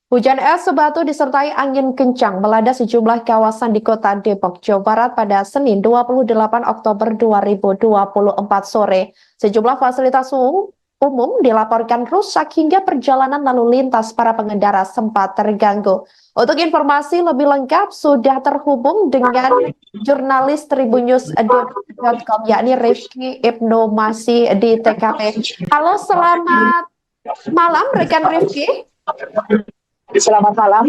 Hujan es sebatu disertai angin kencang melanda sejumlah kawasan di kota Depok, Jawa Barat pada Senin 28 Oktober 2024 sore. Sejumlah fasilitas umum dilaporkan rusak hingga perjalanan lalu lintas para pengendara sempat terganggu. Untuk informasi lebih lengkap sudah terhubung dengan jurnalis tribunnews.com yakni Rifki Ibnu masih di TKP. Halo, selamat malam rekan Rifki. Selamat malam.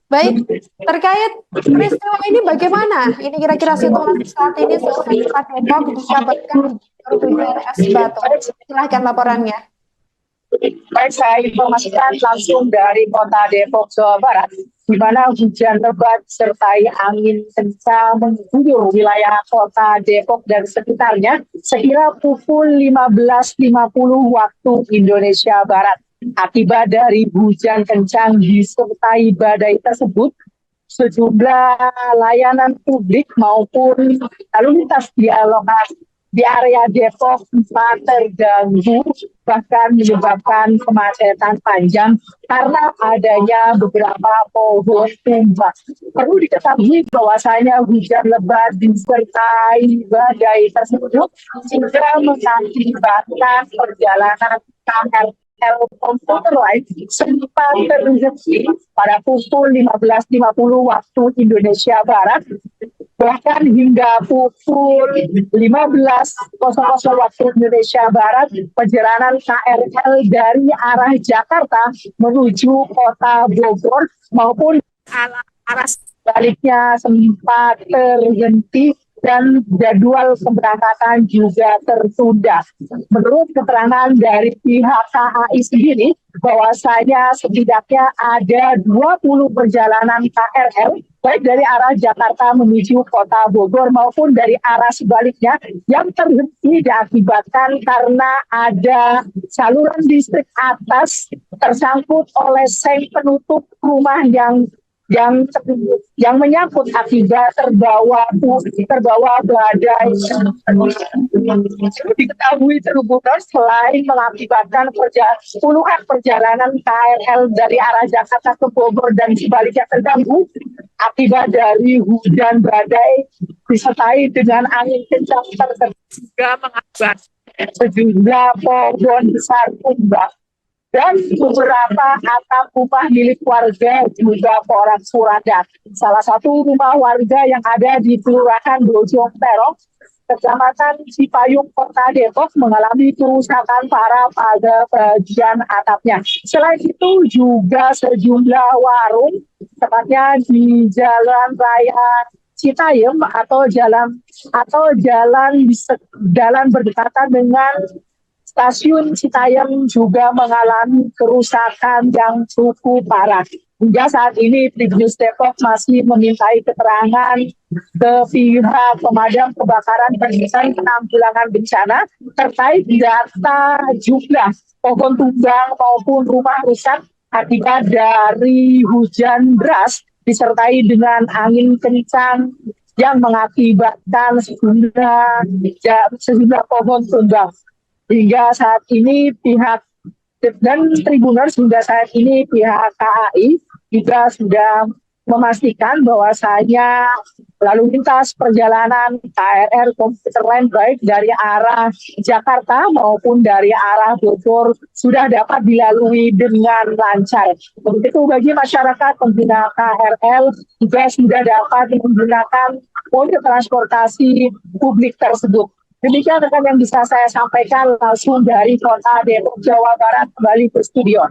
Baik, terkait peristiwa ini bagaimana? Ini kira-kira situasi saat ini selesai Kota Depok dikabarkan hujan es batu. Silahkan laporannya. Baik, saya informasikan langsung dari Kota Depok, Jawa Barat, di mana hujan lebat sertai angin kencang mengguyur wilayah Kota Depok dan sekitarnya sekira pukul 15.50 waktu Indonesia Barat. Akibat dari hujan kencang disertai badai tersebut, sejumlah layanan publik maupun lalu lintas di area Depok sempat terganggu, bahkan menyebabkan kemacetan panjang karena adanya beberapa pohon tumbang. Perlu diketahui bahwasanya hujan lebat disertai badai tersebut hingga mengakibatkan perjalanan KRL komuter lain sempat terhenti pada pukul 15.50 waktu Indonesia Barat. Bahkan hingga pukul 15.00 waktu Indonesia Barat, perjalanan KRL dari arah Jakarta menuju kota Bogor maupun arah sebaliknya sempat terhenti dan jadwal keberangkatan juga tertunda. Menurut keterangan dari pihak KAI sendiri, bahwasanya setidaknya ada 20 perjalanan KRL baik dari arah Jakarta menuju kota Bogor maupun dari arah sebaliknya yang terhenti diakibatkan karena ada saluran listrik atas tersangkut oleh seng penutup rumah yang menyangkut akibat terbawa badai. Diketahui Tribunnews selain mengakibatkan puluhan perjalanan KRL dari arah Jakarta ke Bogor dan sebaliknya terganggu akibat dari hujan badai disertai dengan angin kencang juga mengakibatkan sejumlah pohon besar tumbang dan beberapa atap rumah milik warga juga porak-poranda. Salah satu rumah warga yang ada di Kelurahan Bojong Terong, Kecamatan Cipayung, Kota Depok mengalami kerusakan parah pada bagian atapnya. Selain itu juga sejumlah warung, tepatnya di Jalan Raya Citayam atau jalan berdekatan dengan Stasiun Citayam juga mengalami kerusakan yang cukup parah. Hingga saat ini Tribunnews Depok masih memintai keterangan ke pihak pemadam kebakaran dan penanggulangan bencana terkait data jumlah pohon tumbang maupun rumah rusak akibat dari hujan deras disertai dengan angin kencang yang mengakibatkan sejumlah pohon tumbang. Hingga saat ini pihak dan Tribunnews hingga saat ini pihak KAI juga sudah memastikan bahwasanya lalu lintas perjalanan KRL komuter lain baik dari arah Jakarta maupun dari arah Bogor sudah dapat dilalui dengan lancar. Begitu bagi masyarakat pengguna KRL juga sudah dapat menggunakan mode transportasi publik tersebut. Demikian rekan yang bisa saya sampaikan langsung dari Kota Depok, Jawa Barat, kembali ke studio.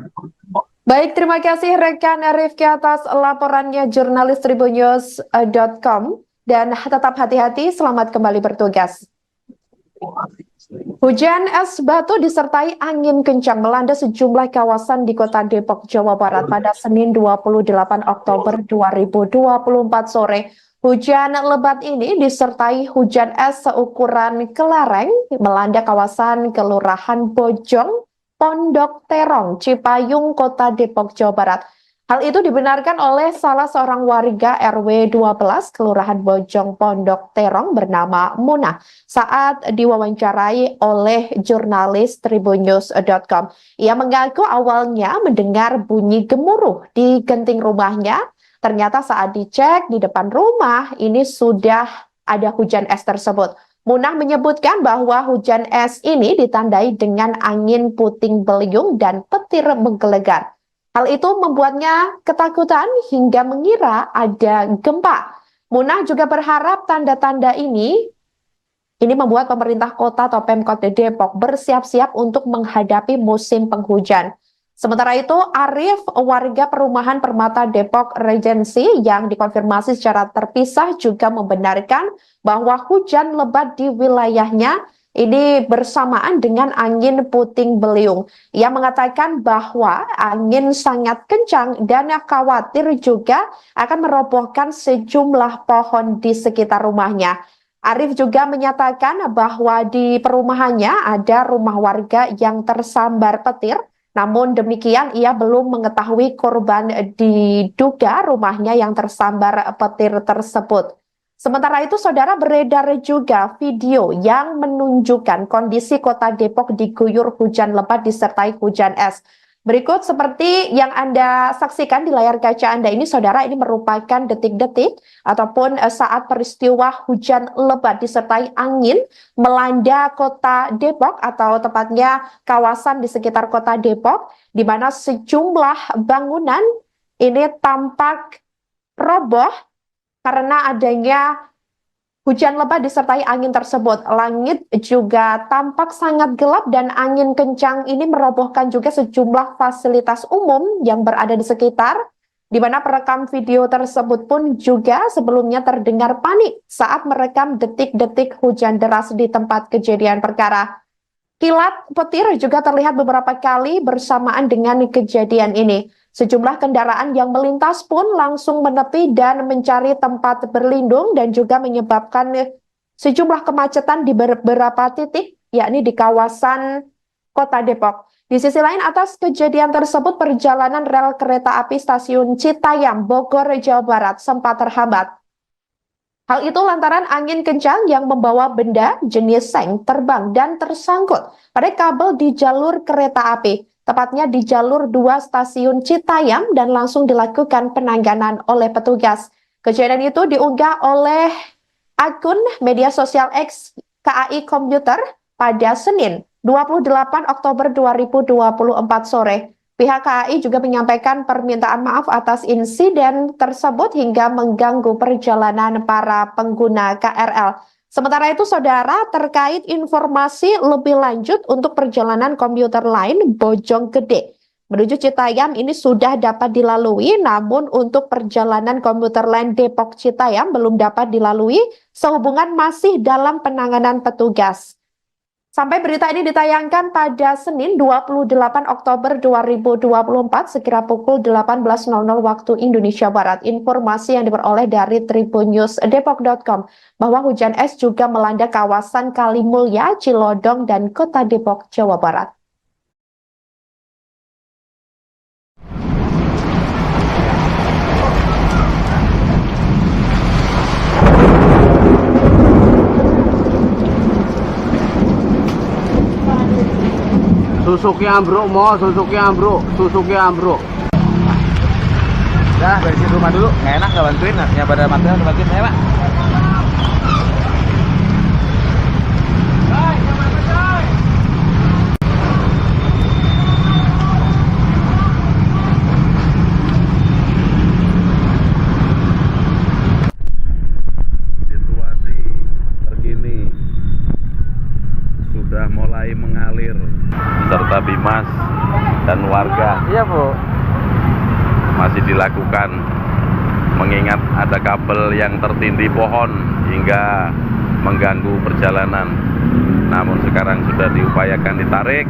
Baik, terima kasih rekan Rifki atas laporannya jurnalis tribunnews.com dan tetap hati-hati, selamat kembali bertugas. Hujan es batu disertai angin kencang melanda sejumlah kawasan di Kota Depok, Jawa Barat pada Senin 28 Oktober 2024 sore. Hujan lebat ini disertai hujan es seukuran kelereng melanda kawasan Kelurahan Bojong, Pondok Terong, Cipayung, Kota Depok, Jawa Barat. Hal itu dibenarkan oleh salah seorang warga RW 12 Kelurahan Bojong Pondok Terong bernama Munah saat diwawancarai oleh jurnalis tribunnews.com. Ia mengaku awalnya mendengar bunyi gemuruh di genting rumahnya. Ternyata saat dicek di depan rumah ini sudah ada hujan es tersebut. Munah menyebutkan bahwa hujan es ini ditandai dengan angin puting beliung dan petir menggelegar. Hal itu membuatnya ketakutan hingga mengira ada gempa. Munah juga berharap tanda-tanda ini membuat pemerintah kota atau Pemkot Depok bersiap-siap untuk menghadapi musim penghujan. Sementara itu, Arif, warga perumahan Permata Depok Regency yang dikonfirmasi secara terpisah juga membenarkan bahwa hujan lebat di wilayahnya ini bersamaan dengan angin puting beliung. Ia mengatakan bahwa angin sangat kencang dan khawatir juga akan merobohkan sejumlah pohon di sekitar rumahnya. Arif juga menyatakan bahwa di perumahannya ada rumah warga yang tersambar petir. Namun demikian ia belum mengetahui korban diduga rumahnya yang tersambar petir tersebut. Sementara itu, saudara, beredar juga video yang menunjukkan kondisi kota Depok diguyur hujan lebat disertai hujan es. Berikut seperti yang Anda saksikan di layar kaca Anda ini, saudara, ini merupakan detik-detik ataupun saat peristiwa hujan lebat disertai angin melanda kota Depok atau tepatnya kawasan di sekitar kota Depok, di mana sejumlah bangunan ini tampak roboh karena adanya hujan lebat disertai angin tersebut. Langit juga tampak sangat gelap dan angin kencang ini merobohkan juga sejumlah fasilitas umum yang berada di sekitar, di mana perekam video tersebut pun juga sebelumnya terdengar panik saat merekam detik-detik hujan deras di tempat kejadian perkara. Kilat petir juga terlihat beberapa kali bersamaan dengan kejadian ini. Sejumlah kendaraan yang melintas pun langsung menepi dan mencari tempat berlindung dan juga menyebabkan sejumlah kemacetan di beberapa titik, yakni di kawasan kota Depok. Di sisi lain, atas kejadian tersebut, perjalanan rel kereta api stasiun Citayam, Bogor, Jawa Barat sempat terhambat. Hal itu lantaran angin kencang yang membawa benda jenis seng terbang dan tersangkut pada kabel di jalur kereta api, tepatnya di jalur 2 stasiun Citayam, dan langsung dilakukan penanganan oleh petugas. Kejadian itu diunggah oleh akun media sosial X KAI Komputer pada Senin 28 Oktober 2024 sore. Pihak KAI juga menyampaikan permintaan maaf atas insiden tersebut hingga mengganggu perjalanan para pengguna KRL. Sementara itu, saudara, terkait informasi lebih lanjut untuk perjalanan komuter lain Bojonggede menuju Citayam ini sudah dapat dilalui, namun untuk perjalanan komuter lain Depok Citayam belum dapat dilalui sehubungan masih dalam penanganan petugas. Sampai berita ini ditayangkan pada Senin 28 Oktober 2024 sekira pukul 18.00 waktu Indonesia Barat. Informasi yang diperoleh dari tribunnews.depok.com bahwa hujan es juga melanda kawasan Kalimulya, Cilodong, dan Kota Depok, Jawa Barat. Susuknya ambruk, susuknya ambruk. Udah, beresin rumah dulu. Nggak enak nggak bantuin, artinya pada material bantuin saya, Pak. Situasi terkini sudah mulai mengalir serta Bimas dan warga. Iya, Bu. Masih dilakukan mengingat ada kabel yang tertindih pohon hingga mengganggu perjalanan. Namun sekarang sudah diupayakan ditarik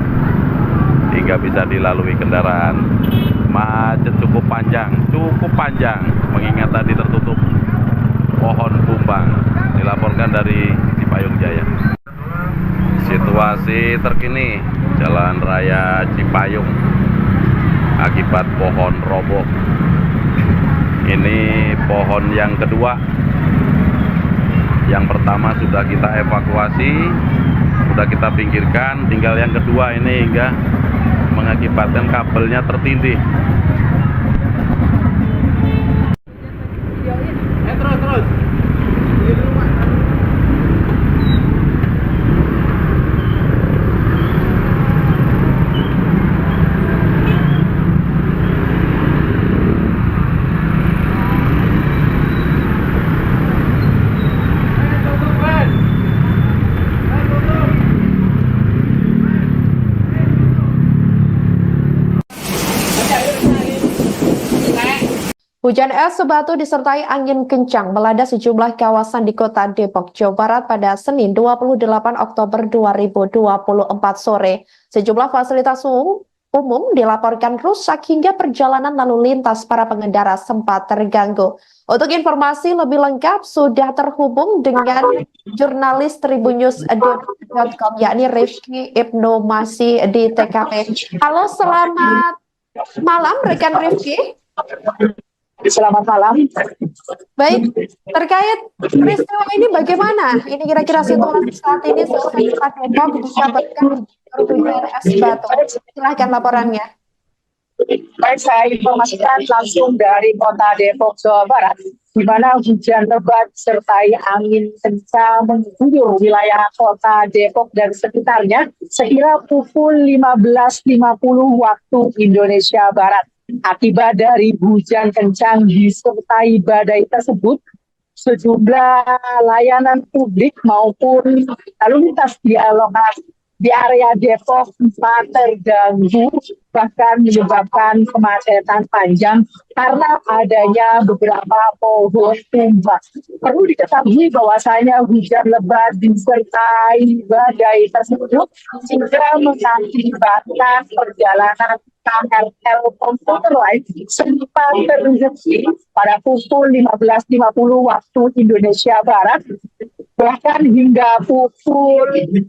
hingga bisa dilalui kendaraan. Macet cukup panjang mengingat tadi tertutup pohon tumbang. Dilaporkan dari Cipayung Jaya. Situasi terkini Jalan Raya Cipayung akibat pohon roboh. Ini pohon yang kedua. Yang pertama sudah kita evakuasi, sudah kita pinggirkan, tinggal yang kedua ini hingga mengakibatkan kabelnya tertindih. Terus. Hujan es sebatu disertai angin kencang melanda sejumlah kawasan di kota Depok, Jawa Barat pada Senin 28 Oktober 2024 sore. Sejumlah fasilitas umum dilaporkan rusak hingga perjalanan lalu lintas para pengendara sempat terganggu. Untuk informasi lebih lengkap sudah terhubung dengan jurnalis tribunnews.com yakni Rifki Ibnu masih di TKP. Halo, selamat malam rekan Rifki. Selamat malam. Baik, terkait peristiwa ini bagaimana? Ini kira-kira situasi saat ini selesai Depok bisa berkah hujan es batu. Silahkan laporannya. Baik, saya informasikan langsung dari kota Depok, Jawa Barat, di mana hujan lebat sertai angin kencang mengguyur wilayah kota Depok dan sekitarnya sekira pukul 15.50 waktu Indonesia Barat. Akibat dari hujan kencang disertai badai tersebut, sejumlah layanan publik maupun lalu lintas di area Depok sempat terganggu, bahkan menyebabkan kemacetan panjang karena adanya beberapa pohon tumbang. Perlu diketahui bahwasanya hujan lebat disertai badai tersebut hingga mengakibatkan perjalanan KRL komuter lain sempat terhenti pada pukul 15.50 waktu Indonesia Barat. Bahkan hingga pukul 15.00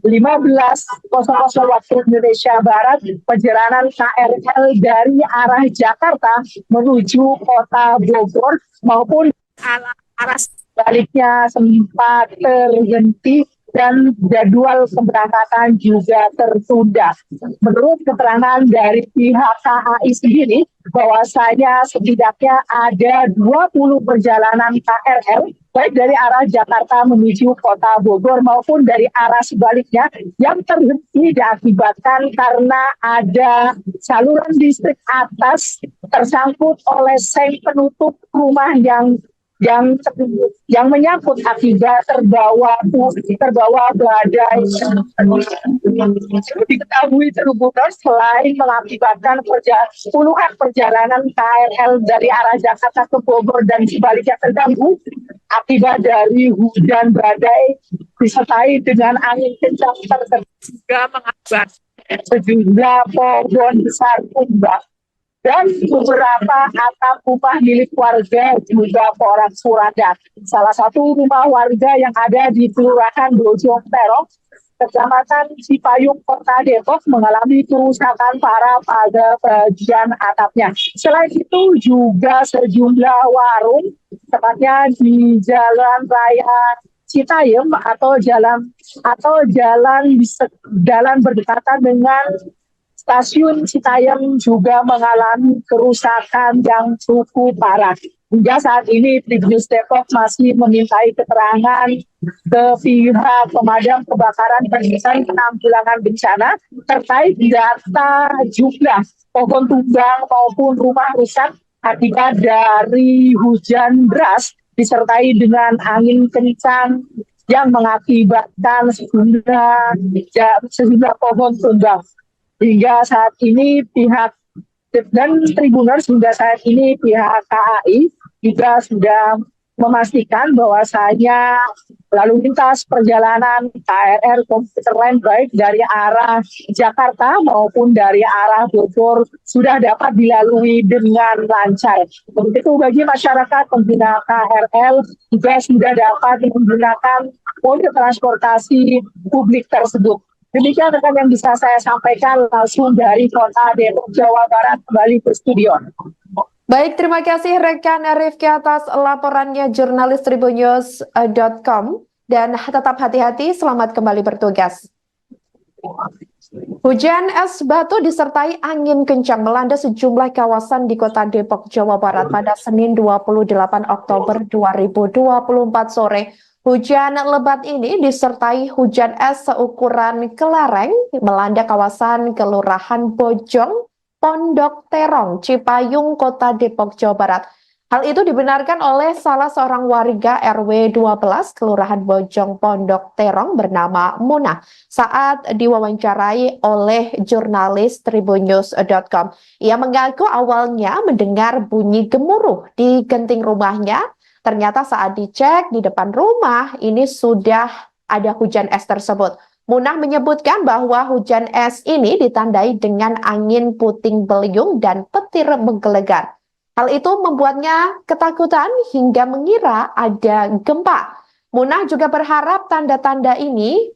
waktu Indonesia Barat, perjalanan KRL dari arah Jakarta menuju kota Bogor maupun arah sebaliknya sempat terhenti dan jadwal keberangkatan juga tertunda. Menurut keterangan dari pihak KAI sendiri, bahwasanya setidaknya ada 20 perjalanan KRL baik dari arah Jakarta menuju kota Bogor maupun dari arah sebaliknya yang terhenti diakibatkan karena ada saluran listrik atas tersangkut oleh seng penutup rumah yang menyangkut akibat terbawa badai. Diketahui Tribunnews selain mengakibatkan puluhan perjalanan KRL dari arah Jakarta ke Bogor dan sebaliknya terganggu akibat dari hujan badai disertai dengan angin kencang juga mengakibatkan sejumlah pohon besar tumbang dan beberapa atap rumah milik warga juga porak-poranda. Salah satu rumah warga yang ada di Kelurahan Bojong Terong, Kecamatan Cipayung, Kota Depok mengalami kerusakan parah pada bagian atapnya. Selain itu juga sejumlah warung, tepatnya di Jalan Raya Citayam atau jalan berdekatan dengan Stasiun Citayam juga mengalami kerusakan yang cukup parah. Hingga saat ini Tribunnews Depok masih memintai keterangan ke pihak pemadam kebakaran dan penanggulangan bencana terkait data jumlah pohon tumbang maupun rumah rusak akibat dari hujan deras disertai dengan angin kencang yang mengakibatkan sejumlah pohon tumbang. Hingga saat ini pihak dan Tribunnews hingga saat ini pihak KAI juga sudah memastikan bahwasanya lalu lintas perjalanan KRL komuter lain baik dari arah Jakarta maupun dari arah Bogor sudah dapat dilalui dengan lancar. Begitu bagi masyarakat pengguna KRL juga sudah dapat menggunakan mode transportasi publik tersebut. Demikian rekan yang bisa saya sampaikan langsung dari kota Depok, Jawa Barat, kembali ke studio. Baik, terima kasih rekan Rifki atas laporannya jurnalis tribunnews.com dan tetap hati-hati, selamat kembali bertugas. Hujan es batu disertai angin kencang melanda sejumlah kawasan di kota Depok, Jawa Barat pada Senin 28 Oktober 2024 sore. Hujan lebat ini disertai hujan es seukuran kelereng melanda kawasan Kelurahan Bojong, Pondok Terong, Cipayung, Kota Depok, Jawa Barat. Hal itu dibenarkan oleh salah seorang warga RW 12 Kelurahan Bojong, Pondok Terong bernama Munah saat diwawancarai oleh jurnalis tribunnews.com. Ia mengaku awalnya mendengar bunyi gemuruh di genting rumahnya. Ternyata saat dicek di depan rumah ini sudah ada hujan es tersebut. Munah menyebutkan bahwa hujan es ini ditandai dengan angin puting beliung dan petir menggelegar. Hal itu membuatnya ketakutan hingga mengira ada gempa. Munah juga berharap tanda-tanda ini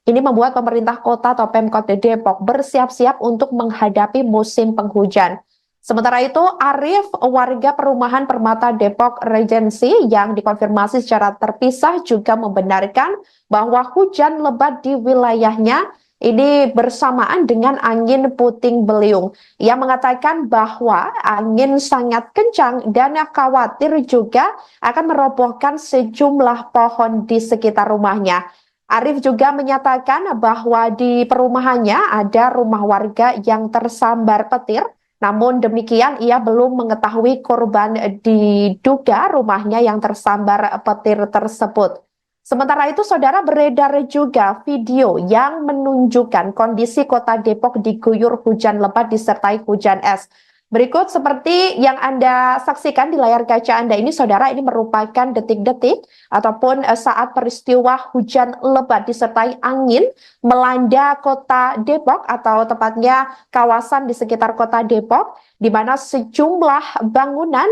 membuat pemerintah kota atau Pemkot Depok bersiap-siap untuk menghadapi musim penghujan. Sementara itu, Arif, warga perumahan Permata Depok Regency yang dikonfirmasi secara terpisah juga membenarkan bahwa hujan lebat di wilayahnya ini bersamaan dengan angin puting beliung. Ia mengatakan bahwa angin sangat kencang dan khawatir juga akan merobohkan sejumlah pohon di sekitar rumahnya. Arif juga menyatakan bahwa di perumahannya ada rumah warga yang tersambar petir. Namun demikian, ia belum mengetahui korban diduga rumahnya yang tersambar petir tersebut. Sementara itu, saudara, beredar juga video yang menunjukkan kondisi kota Depok diguyur hujan lebat disertai hujan es. Berikut seperti yang Anda saksikan di layar kaca Anda ini, saudara, ini merupakan detik-detik ataupun saat peristiwa hujan lebat disertai angin melanda kota Depok atau tepatnya kawasan di sekitar kota Depok, di mana sejumlah bangunan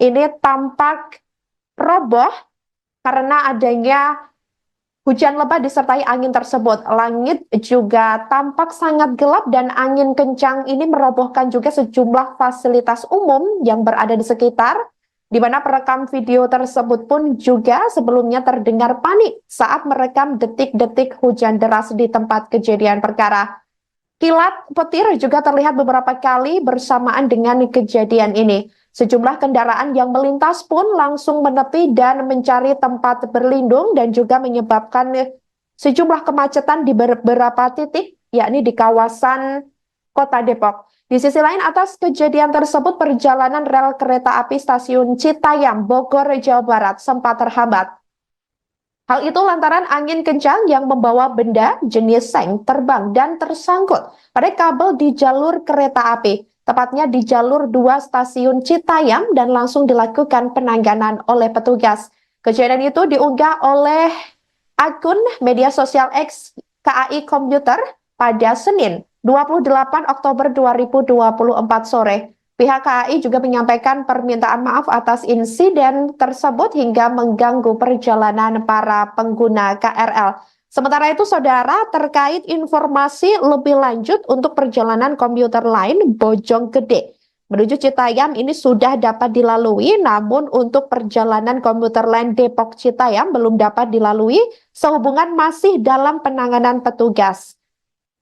ini tampak roboh karena adanya hujan lebat disertai angin tersebut. Langit juga tampak sangat gelap dan angin kencang ini merobohkan juga sejumlah fasilitas umum yang berada di sekitar, di mana perekam video tersebut pun juga sebelumnya terdengar panik saat merekam detik-detik hujan deras di tempat kejadian perkara. Kilat petir juga terlihat beberapa kali bersamaan dengan kejadian ini. Sejumlah kendaraan yang melintas pun langsung menepi dan mencari tempat berlindung dan juga menyebabkan sejumlah kemacetan di beberapa titik, yakni di kawasan kota Depok. Di sisi lain, atas kejadian tersebut perjalanan rel kereta api stasiun Citayam, Bogor, Jawa Barat sempat terhambat. Hal itu lantaran angin kencang yang membawa benda jenis seng terbang dan tersangkut pada kabel di jalur kereta api, tepatnya di jalur 2 stasiun Citayam, dan langsung dilakukan penanganan oleh petugas. Kejadian itu diunggah oleh akun media sosial X KAI Komputer pada Senin 28 Oktober 2024 sore. Pihak KAI juga menyampaikan permintaan maaf atas insiden tersebut hingga mengganggu perjalanan para pengguna KRL. Sementara itu, saudara, terkait informasi lebih lanjut untuk perjalanan komuter lain Bojonggede menuju Citayam ini sudah dapat dilalui, namun untuk perjalanan komuter lain Depok Citayam belum dapat dilalui sehubungan masih dalam penanganan petugas.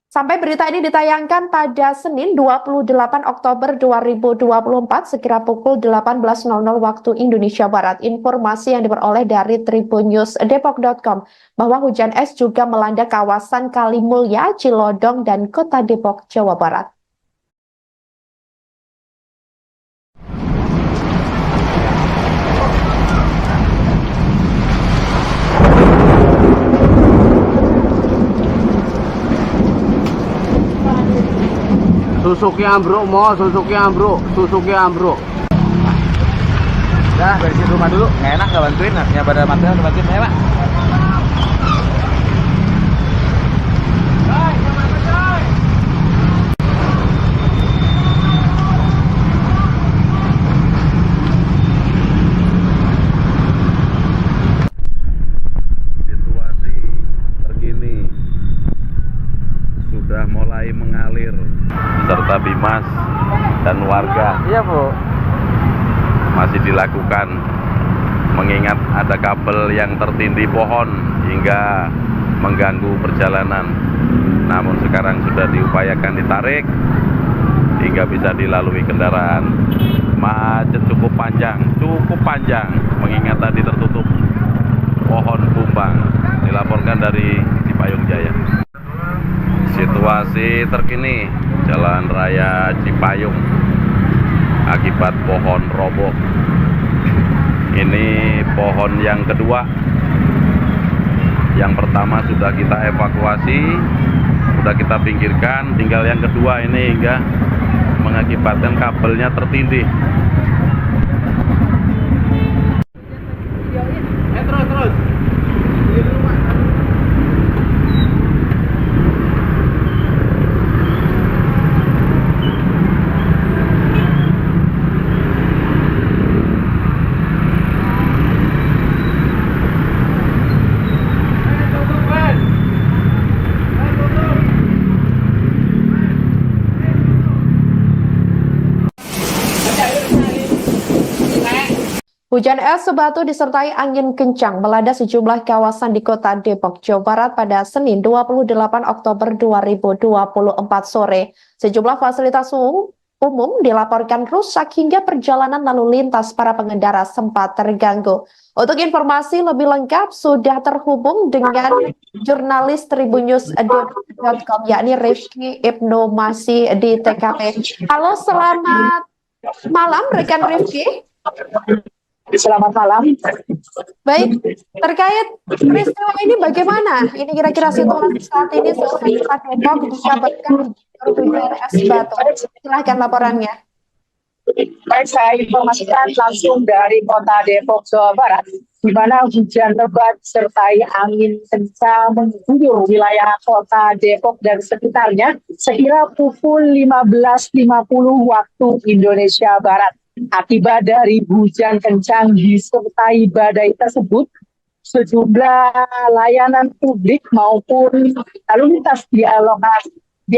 Sampai berita ini ditayangkan pada Senin 28 Oktober 2024 sekira pukul 18.00 waktu Indonesia Barat. Informasi yang diperoleh dari tribunnews.depok.com bahwa hujan es juga melanda kawasan Kalimulya, Cilodong, dan Kota Depok, Jawa Barat. Suzuki ambruk, Suzuki ambruk. Udah, beresin rumah dulu. Nggak enak nggak bantuin, artinya pada material bantuin ya, Pak. Situasi terkini mulai mengalir serta Bimas dan warga. Iya, Bu. Masih dilakukan mengingat ada kabel yang tertindih pohon hingga mengganggu perjalanan. Namun sekarang sudah diupayakan ditarik hingga bisa dilalui kendaraan. Macet cukup panjang mengingat tadi tertutup pohon tumbang. Dilaporkan dari Cipayung Jaya. Situasi terkini Jalan Raya Cipayung akibat pohon roboh. Ini pohon yang kedua. Yang pertama sudah kita evakuasi, sudah kita pinggirkan, tinggal yang kedua ini hingga mengakibatkan kabelnya tertindih. Terus. Hujan es sebatu disertai angin kencang melanda sejumlah kawasan di kota Depok, Jawa Barat pada Senin 28 Oktober 2024 sore. Sejumlah fasilitas umum dilaporkan rusak hingga perjalanan lalu lintas para pengendara sempat terganggu. Untuk informasi lebih lengkap sudah terhubung dengan jurnalis tribunnews.com yakni Rifki Ibnu masih di TKP. Halo, selamat malam rekan Rifki. Selamat malam. Baik, terkait peristiwa ini bagaimana? Ini kira-kira situasi saat ini selesai Depok dikabarkan hujan es batu. Silahkan laporannya. Baik, saya informasikan langsung dari kota Depok, Jawa Barat, di mana hujan lebat sertai angin kencang mengguyur wilayah kota Depok dan sekitarnya sekira pukul 15.50 waktu Indonesia Barat. Akibat dari hujan kencang disertai badai tersebut, sejumlah layanan publik maupun lalu lintas di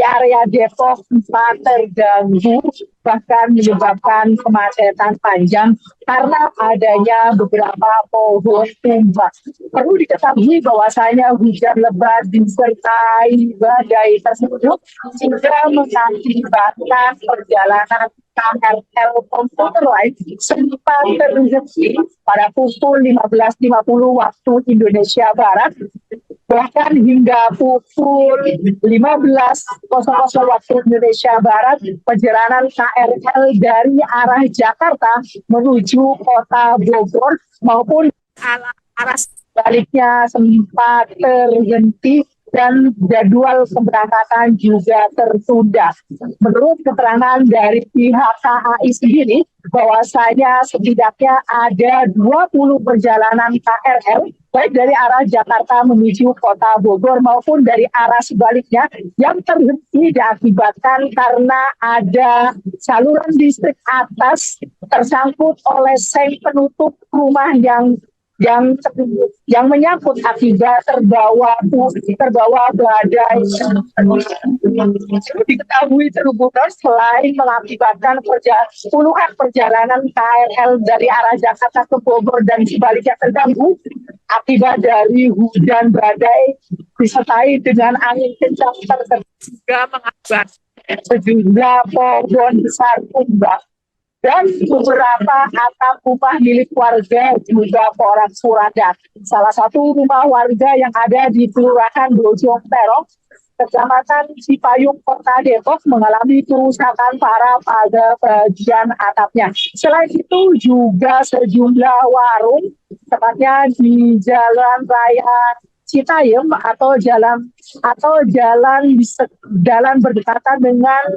area Depok sempat terganggu, bahkan menyebabkan kemacetan panjang karena adanya beberapa pohon tumbang. Perlu diketahui bahwasanya hujan lebat disertai badai tersebut hingga mengakibatkan perjalanan KRL komuter lain sempat terhenti pada pukul 15.50 waktu Indonesia Barat. Bahkan hingga pukul 15.00 waktu Indonesia Barat, perjalanan KRL dari arah Jakarta menuju kota Bogor maupun arah sebaliknya sempat terhenti dan jadwal keberangkatan juga tertunda. Menurut keterangan dari pihak KAI sendiri, bahwasanya setidaknya ada 20 perjalanan KRL baik dari arah Jakarta menuju kota Bogor maupun dari arah sebaliknya yang terhenti diakibatkan karena ada saluran listrik atas tersangkut oleh seng penutup rumah yang menyangkut akibat terbawa badai. Diketahui Tribunnews selain mengakibatkan puluhan perjalanan KRL dari arah Jakarta ke Bogor dan sebaliknya terganggu akibat dari hujan badai disertai dengan angin kencang juga mengakibatkan sejumlah pohon besar tumbang dan beberapa atap rumah milik warga juga porak-poranda. Salah satu rumah warga yang ada di Kelurahan Bojong Terong, Kecamatan Cipayung, Kota Depok mengalami kerusakan parah pada bagian atapnya. Selain itu juga sejumlah warung, tepatnya di Jalan Raya Citayam atau jalan berdekatan dengan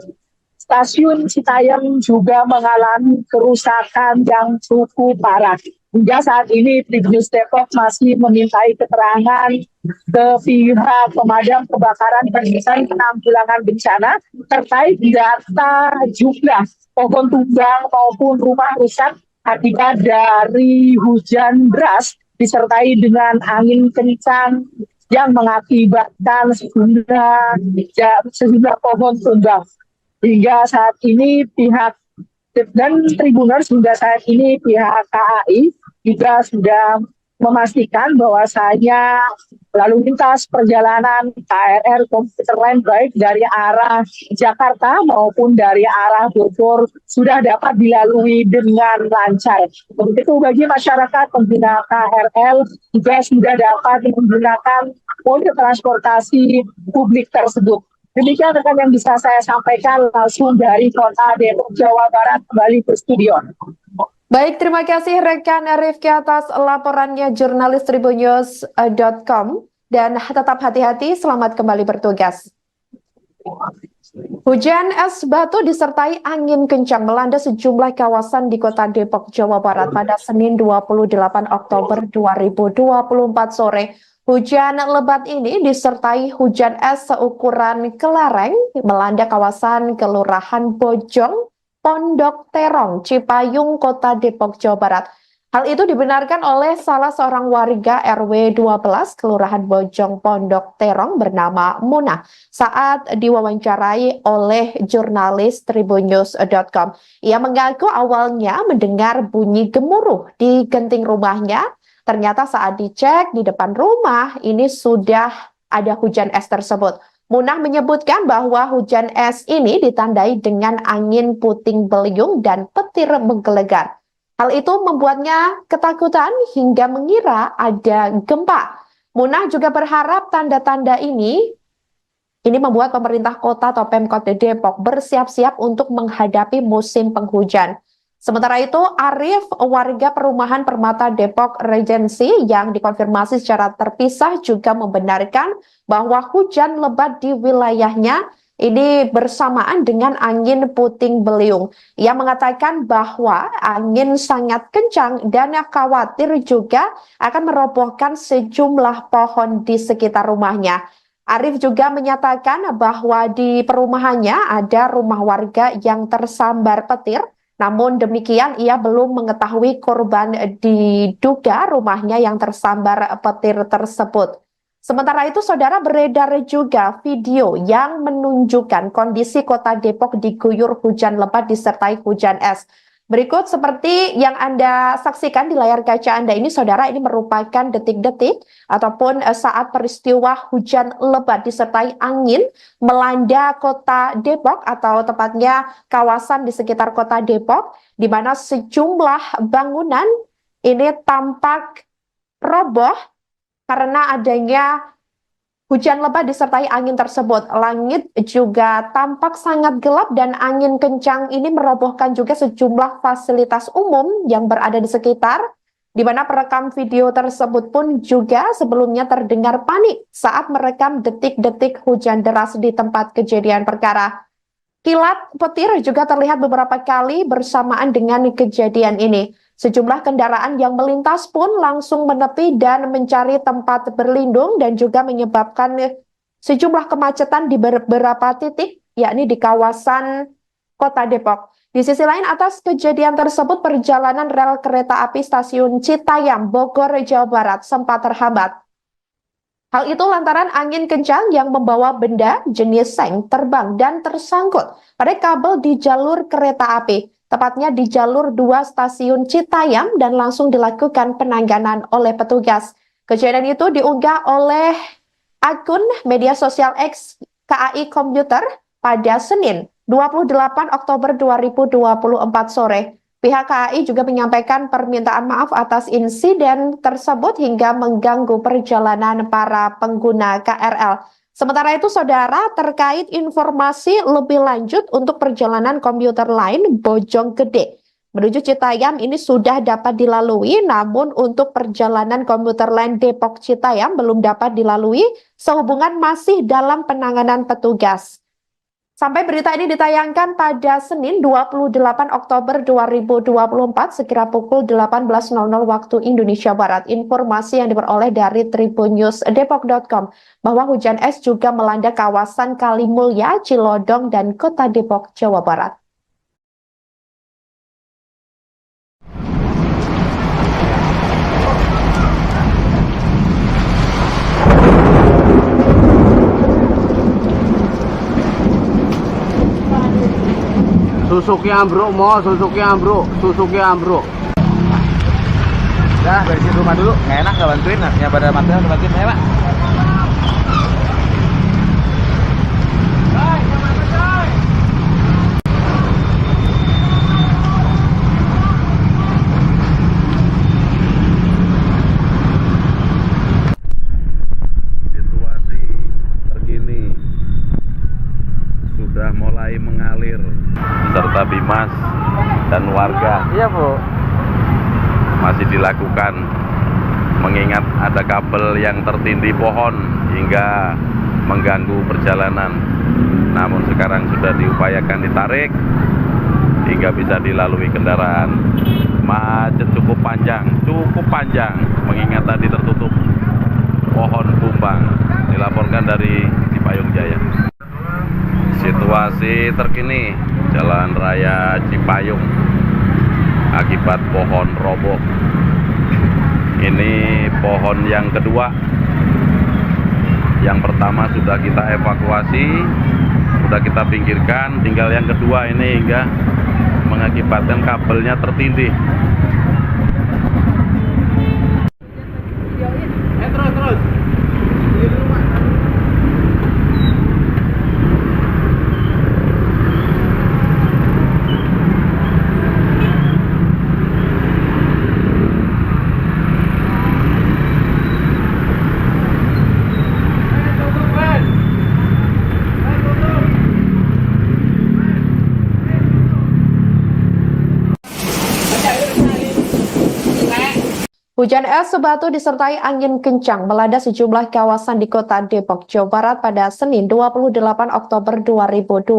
Stasiun Citayam juga mengalami kerusakan yang cukup parah. Hingga saat ini Tribunnews Depok masih memintai keterangan ke pihak pemadam kebakaran dan penanggulangan bencana terkait data jumlah pohon tumbang maupun rumah rusak akibat dari hujan deras disertai dengan angin kencang yang mengakibatkan sejumlah pohon tumbang. Hingga saat ini pihak Tribuners hingga saat ini pihak KAI juga sudah memastikan bahwasanya lalu lintas perjalanan KRL komuter lain baik dari arah Jakarta maupun dari arah Bogor sudah dapat dilalui dengan lancar. Begitu bagi masyarakat pengguna KRL juga sudah dapat menggunakan mode transportasi publik tersebut. Demikian rekan yang bisa saya sampaikan langsung dari kota Depok, Jawa Barat, kembali ke studio. Baik, terima kasih rekan Rifki atas laporannya jurnalis tribunnews.com dan tetap hati-hati, selamat kembali bertugas. Hujan es batu disertai angin kencang melanda sejumlah kawasan di kota Depok, Jawa Barat pada Senin 28 Oktober 2024 sore. Hujan lebat ini disertai hujan es seukuran kelereng melanda kawasan Kelurahan Bojong, Pondok Terong, Cipayung, Kota Depok, Jawa Barat. Hal itu dibenarkan oleh salah seorang warga RW 12 Kelurahan Bojong, Pondok Terong bernama Munah saat diwawancarai oleh jurnalis tribunnews.com. Ia mengaku awalnya mendengar bunyi gemuruh di genting rumahnya. Ternyata saat dicek di depan rumah ini sudah ada hujan es tersebut. Munah menyebutkan bahwa hujan es ini ditandai dengan angin puting beliung dan petir menggelegar. Hal itu membuatnya ketakutan hingga mengira ada gempa. Munah juga berharap tanda-tanda ini membuat pemerintah kota atau Pemkot Depok bersiap-siap untuk menghadapi musim penghujan. Sementara itu, Arif, warga perumahan Permata Depok Regency yang dikonfirmasi secara terpisah juga membenarkan bahwa hujan lebat di wilayahnya ini bersamaan dengan angin puting beliung. Ia mengatakan bahwa angin sangat kencang dan khawatir juga akan merobohkan sejumlah pohon di sekitar rumahnya. Arif juga menyatakan bahwa di perumahannya ada rumah warga yang tersambar petir. Namun demikian, ia belum mengetahui korban diduga rumahnya yang tersambar petir tersebut. Sementara itu, saudara, beredar juga video yang menunjukkan kondisi kota Depok diguyur hujan lebat disertai hujan es. Berikut seperti yang Anda saksikan di layar kaca Anda ini, saudara, ini merupakan detik-detik ataupun saat peristiwa hujan lebat disertai angin melanda kota Depok atau tepatnya kawasan di sekitar kota Depok, di mana sejumlah bangunan ini tampak roboh karena adanya hujan lebat disertai angin tersebut. Langit juga tampak sangat gelap dan angin kencang ini merobohkan juga sejumlah fasilitas umum yang berada di sekitar, di mana perekam video tersebut pun juga sebelumnya terdengar panik saat merekam detik-detik hujan deras di tempat kejadian perkara. Kilat petir juga terlihat beberapa kali bersamaan dengan kejadian ini. Sejumlah kendaraan yang melintas pun langsung menepi dan mencari tempat berlindung dan juga menyebabkan sejumlah kemacetan di beberapa titik, yakni di kawasan kota Depok. Di sisi lain, atas kejadian tersebut perjalanan rel kereta api stasiun Citayam, Bogor, Jawa Barat sempat terhambat. Hal itu lantaran angin kencang yang membawa benda jenis seng terbang dan tersangkut pada kabel di jalur kereta api, tepatnya di jalur 2 stasiun Citayam, dan langsung dilakukan penanganan oleh petugas. Kejadian itu diunggah oleh akun media sosial X KAI Komputer pada Senin 28 Oktober 2024 sore. Pihak KAI juga menyampaikan permintaan maaf atas insiden tersebut hingga mengganggu perjalanan para pengguna KRL. Sementara itu, saudara, terkait informasi lebih lanjut untuk perjalanan komuter lain Bojonggede menuju Citayam ini sudah dapat dilalui, namun untuk perjalanan komuter lain Depok Citayam belum dapat dilalui sehubungan masih dalam penanganan petugas. Sampai berita ini ditayangkan pada Senin 28 Oktober 2024 sekira pukul 18.00 waktu Indonesia Barat. Informasi yang diperoleh dari tribunnews.depok.com bahwa hujan es juga melanda kawasan Kalimulya, Cilodong, dan Kota Depok, Jawa Barat. Suzuki ambruk. Udah, beresin rumah dulu. Nggak enak nggak bantuin, artinya pada material bantuin ya, Pak. Situasi terkini sudah mulai mengalir serta Bimas dan warga Iya, Bu. masih dilakukan mengingat ada kabel yang tertindih pohon hingga mengganggu perjalanan. Namun sekarang sudah diupayakan ditarik hingga bisa dilalui kendaraan. Macet cukup panjang mengingat tadi tertutup pohon tumbang. Dilaporkan dari Cipayung Jaya. Situasi terkini Jalan Raya Cipayung akibat pohon roboh. Ini pohon yang kedua. Yang pertama sudah kita evakuasi, sudah kita pinggirkan, tinggal yang kedua ini hingga mengakibatkan kabelnya tertindih. Terus. Hujan es sebatu disertai angin kencang melanda sejumlah kawasan di kota Depok, Jawa Barat pada Senin 28 Oktober 2024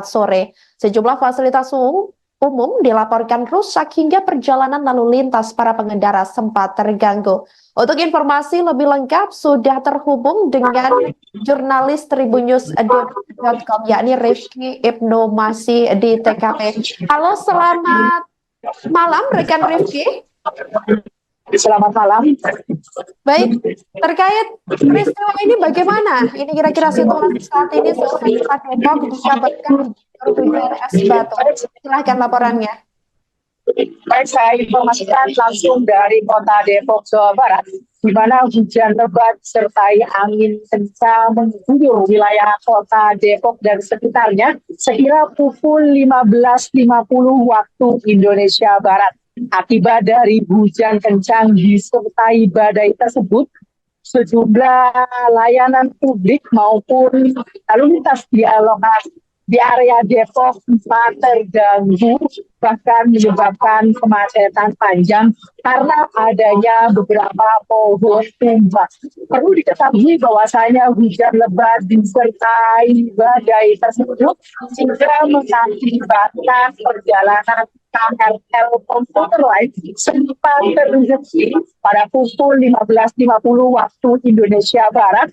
sore. Sejumlah fasilitas umum dilaporkan rusak hingga perjalanan lalu lintas para pengendara sempat terganggu. Untuk informasi lebih lengkap sudah terhubung dengan jurnalis tribunnews.com yakni Rifki Ibnu masih di TKP. Halo, selamat malam rekan Rifki. Selamat malam. Baik, terkait peristiwa ini bagaimana? Ini kira-kira situasi saat ini kota Depok dikabarkan hujan es batu. Silahkan laporannya. Baik, saya informasikan langsung dari kota Depok, Jawa Barat, di mana hujan lebat sertai angin kencang mengguyur wilayah kota Depok dan sekitarnya sekira pukul 15.50 waktu Indonesia Barat. Akibat dari hujan kencang disertai badai tersebut, sejumlah layanan publik maupun lalu lintas di area Depok sempat terganggu, bahkan menyebabkan kemacetan panjang karena adanya beberapa pohon tumbang. Perlu diketahui bahwasanya hujan lebat disertai badai tersebut hingga mengakibatkan perjalanan KRL komuter lain sempat terhenti pada pukul 15.50 waktu Indonesia Barat.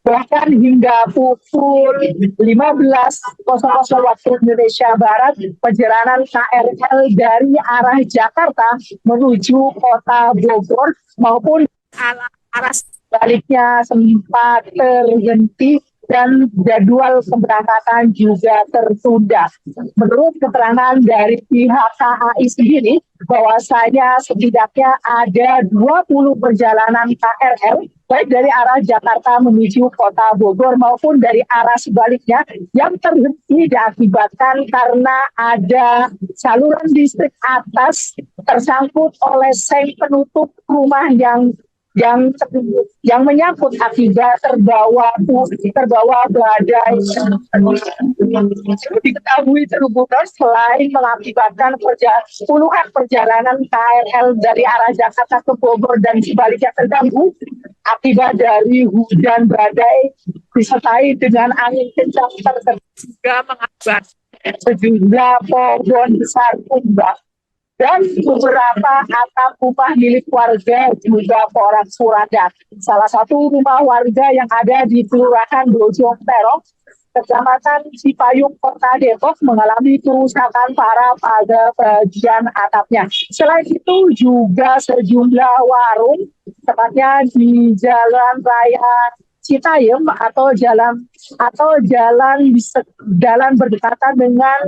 Bahkan hingga pukul 15.00 waktu Indonesia Barat, perjalanan KRL dari arah Jakarta menuju kota Bogor maupun arah sebaliknya sempat terhenti dan jadwal keberangkatan juga tertunda. Menurut keterangan dari pihak KAI sendiri, bahwasanya setidaknya ada 20 perjalanan KRL baik dari arah Jakarta menuju kota Bogor maupun dari arah sebaliknya yang terhenti diakibatkan karena ada saluran listrik atas tersangkut oleh seng penutup rumah yang menyangkut akibat terbawa badai. Diketahui Tribunnews selain mengakibatkan puluhan perjalanan KRL dari arah Jakarta ke Bogor dan sebaliknya terganggu akibat dari hujan badai disertai dengan angin kencang juga mengakibatkan sejumlah pohon besar tumbang dan beberapa atap rumah milik warga juga porak-poranda. Salah satu rumah warga yang ada di Kelurahan Bojong Terong, Kecamatan Cipayung, Kota Depok mengalami kerusakan parah pada bagian atapnya. Selain itu juga sejumlah warung, tepatnya di Jalan Raya Citayam atau jalan berdekatan dengan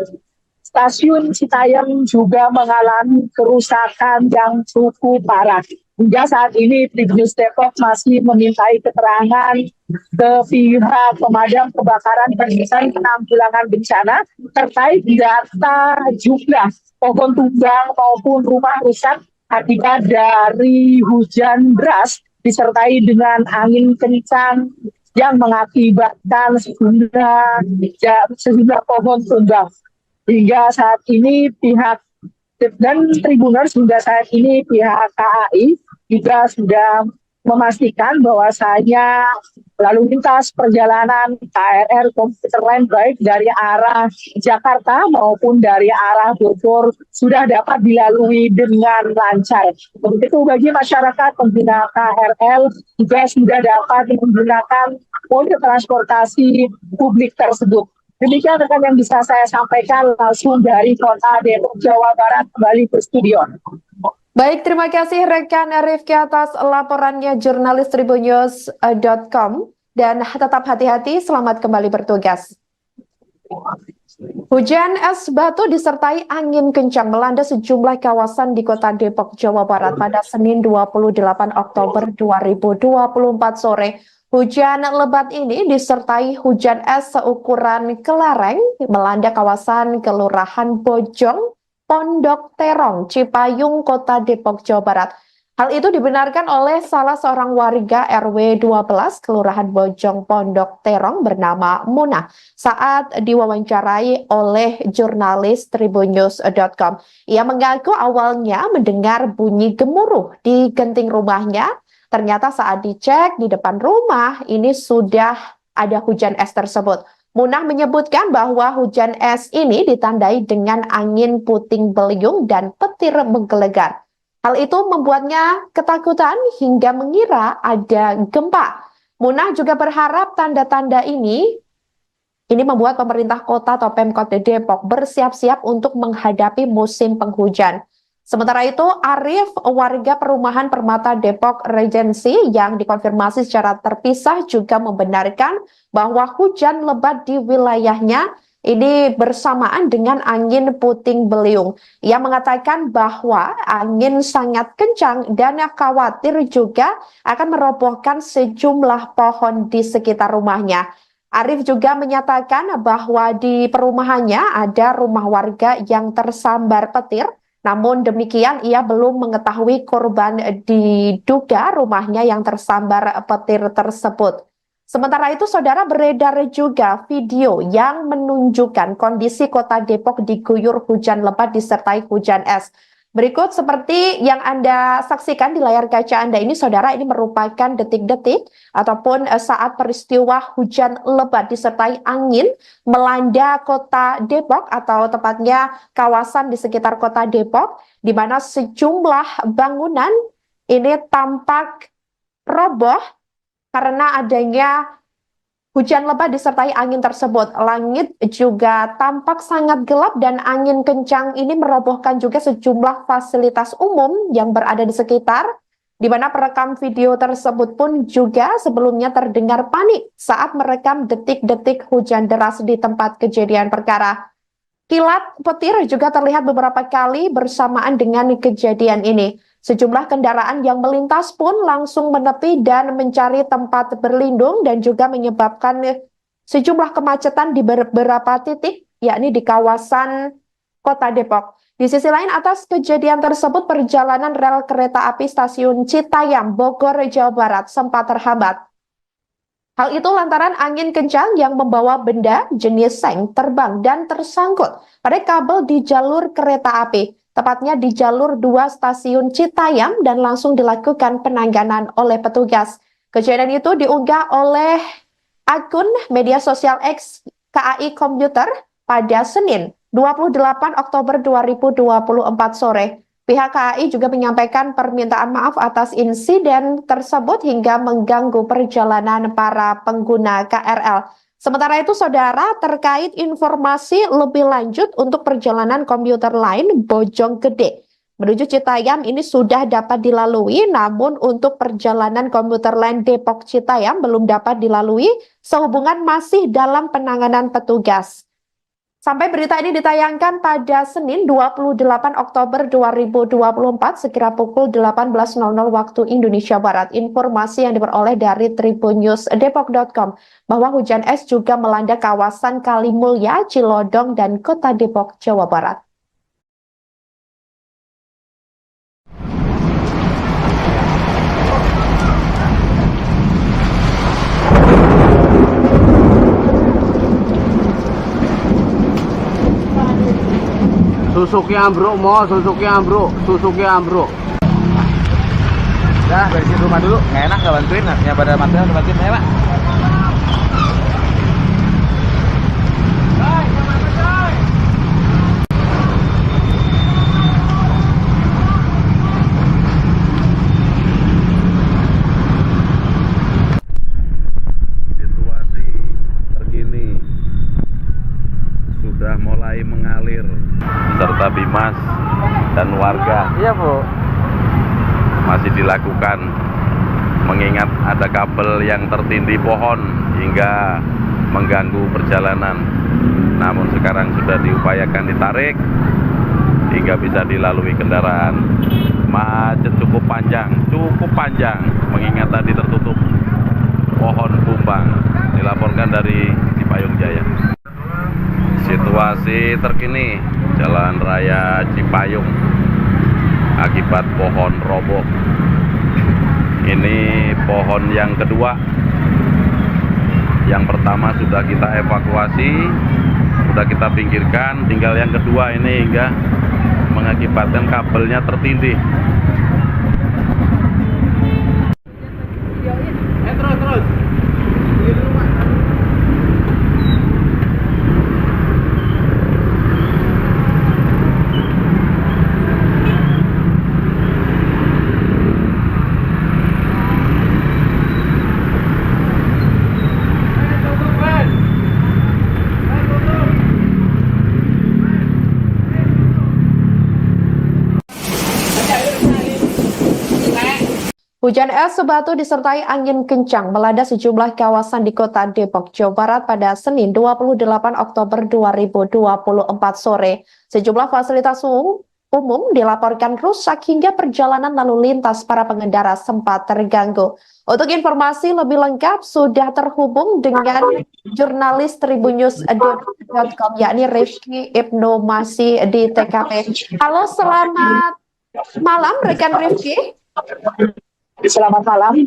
Stasiun Citayam juga mengalami kerusakan yang cukup parah. Hingga saat ini Tribunnews Depok masih memintai keterangan ke pihak pemadam kebakaran dan penanggulangan bencana terkait data jumlah pohon tumbang maupun rumah rusak akibat dari hujan deras disertai dengan angin kencang yang mengakibatkan sejumlah pohon tumbang. Hingga saat ini pihak dan Tribuners hingga saat ini pihak KAI juga sudah memastikan bahwasanya lalu lintas perjalanan KRL komuter lain baik dari arah Jakarta maupun dari arah Bogor sudah dapat dilalui dengan lancar. Begitu bagi masyarakat pengguna KRL juga sudah dapat menggunakan mode transportasi publik tersebut. Demikian rekan yang bisa saya sampaikan langsung dari Kota Depok, Jawa Barat, kembali ke studio. Baik, terima kasih rekan Rifki atas laporannya jurnalis Tribunnews.com dan tetap hati-hati, selamat kembali bertugas. Hujan es batu disertai angin kencang melanda sejumlah kawasan di Kota Depok, Jawa Barat pada Senin 28 Oktober 2024 sore. Hujan lebat ini disertai hujan es seukuran kelereng melanda kawasan Kelurahan Bojong, Pondok Terong, Cipayung, Kota Depok, Jawa Barat. Hal itu dibenarkan oleh salah seorang warga RW 12 Kelurahan Bojong, Pondok Terong bernama Munah saat diwawancarai oleh jurnalis Tribunnews.com. Ia mengaku awalnya mendengar bunyi gemuruh di genting rumahnya. Ternyata saat dicek di depan rumah ini sudah ada hujan es tersebut. Munah menyebutkan bahwa hujan es ini ditandai dengan angin puting beliung dan petir menggelegar. Hal itu membuatnya ketakutan hingga mengira ada gempa. Munah juga berharap tanda-tanda ini membuat pemerintah kota atau Pemkot Depok bersiap-siap untuk menghadapi musim penghujan. Sementara itu, Arif, warga perumahan Permata Depok Regency yang dikonfirmasi secara terpisah juga membenarkan bahwa hujan lebat di wilayahnya ini bersamaan dengan angin puting beliung. Ia mengatakan bahwa angin sangat kencang dan khawatir juga akan merobohkan sejumlah pohon di sekitar rumahnya. Arif juga menyatakan bahwa di perumahannya ada rumah warga yang tersambar petir. Namun demikian, ia belum mengetahui korban diduga rumahnya yang tersambar petir tersebut. Sementara itu, saudara, beredar juga video yang menunjukkan kondisi Kota Depok diguyur hujan lebat disertai hujan es. Berikut seperti yang Anda saksikan di layar kaca Anda ini, saudara, ini merupakan detik-detik ataupun saat peristiwa hujan lebat disertai angin melanda Kota Depok atau tepatnya kawasan di sekitar Kota Depok, di mana sejumlah bangunan ini tampak roboh karena adanya hujan lebat disertai angin tersebut. Langit juga tampak sangat gelap dan angin kencang ini merobohkan juga sejumlah fasilitas umum yang berada di sekitar, di mana perekam video tersebut pun juga sebelumnya terdengar panik saat merekam detik-detik hujan deras di tempat kejadian perkara. Kilat petir juga terlihat beberapa kali bersamaan dengan kejadian ini. Sejumlah kendaraan yang melintas pun langsung menepi dan mencari tempat berlindung dan juga menyebabkan sejumlah kemacetan di beberapa titik, yakni di kawasan Kota Depok. Di sisi lain, atas kejadian tersebut perjalanan rel kereta api stasiun Citayam, Bogor, Jawa Barat sempat terhambat. Hal itu lantaran angin kencang yang membawa benda jenis seng terbang dan tersangkut pada kabel di jalur kereta api, tepatnya di jalur 2 stasiun Citayam, dan langsung dilakukan penanganan oleh petugas. Kejadian itu diunggah oleh akun media sosial X KAI Komputer pada Senin 28 Oktober 2024 sore. Pihak KAI juga menyampaikan permintaan maaf atas insiden tersebut hingga mengganggu perjalanan para pengguna KRL. Sementara itu, saudara, terkait informasi lebih lanjut untuk perjalanan komuter lain Bojonggede menuju Citayam ini sudah dapat dilalui, namun untuk perjalanan komuter lain Depok Citayam belum dapat dilalui sehubungan masih dalam penanganan petugas. Sampai berita ini ditayangkan pada Senin 28 Oktober 2024 sekira pukul 18.00 waktu Indonesia Barat. Informasi yang diperoleh dari tribunnews.depok.com bahwa hujan es juga melanda kawasan Kalimulya, Cilodong, dan Kota Depok, Jawa Barat. Suzuki ambruk, Suzuki ambruk. Udah, beresin rumah dulu. Nggak enak nggak bantuin, artinya pada material bantuin saya, Pak. Situasi terkini sudah mulai mengalir serta Bimas dan warga Iya, Bu. masih dilakukan mengingat ada kabel yang tertindih pohon hingga mengganggu perjalanan. Namun sekarang sudah diupayakan ditarik hingga bisa dilalui kendaraan. Macet cukup panjang mengingat tadi tertutup pohon tumbang. Dilaporkan dari Cipayung Jaya. Situasi terkini Jalan Raya Cipayung akibat pohon roboh. Ini pohon yang kedua. Yang pertama sudah kita evakuasi, sudah kita pinggirkan. Tinggal yang kedua ini hingga mengakibatkan kabelnya tertindih. Terus. Hujan es sebatu disertai angin kencang melanda sejumlah kawasan di Kota Depok, Jawa Barat pada Senin 28 Oktober 2024 sore. Sejumlah fasilitas umum dilaporkan rusak hingga perjalanan lalu lintas para pengendara sempat terganggu. Untuk informasi lebih lengkap sudah terhubung dengan jurnalis tribunnews.depok.com yakni Rifki Ibnu masih di TKP. Halo, selamat malam rekan Rifki. Selamat malam.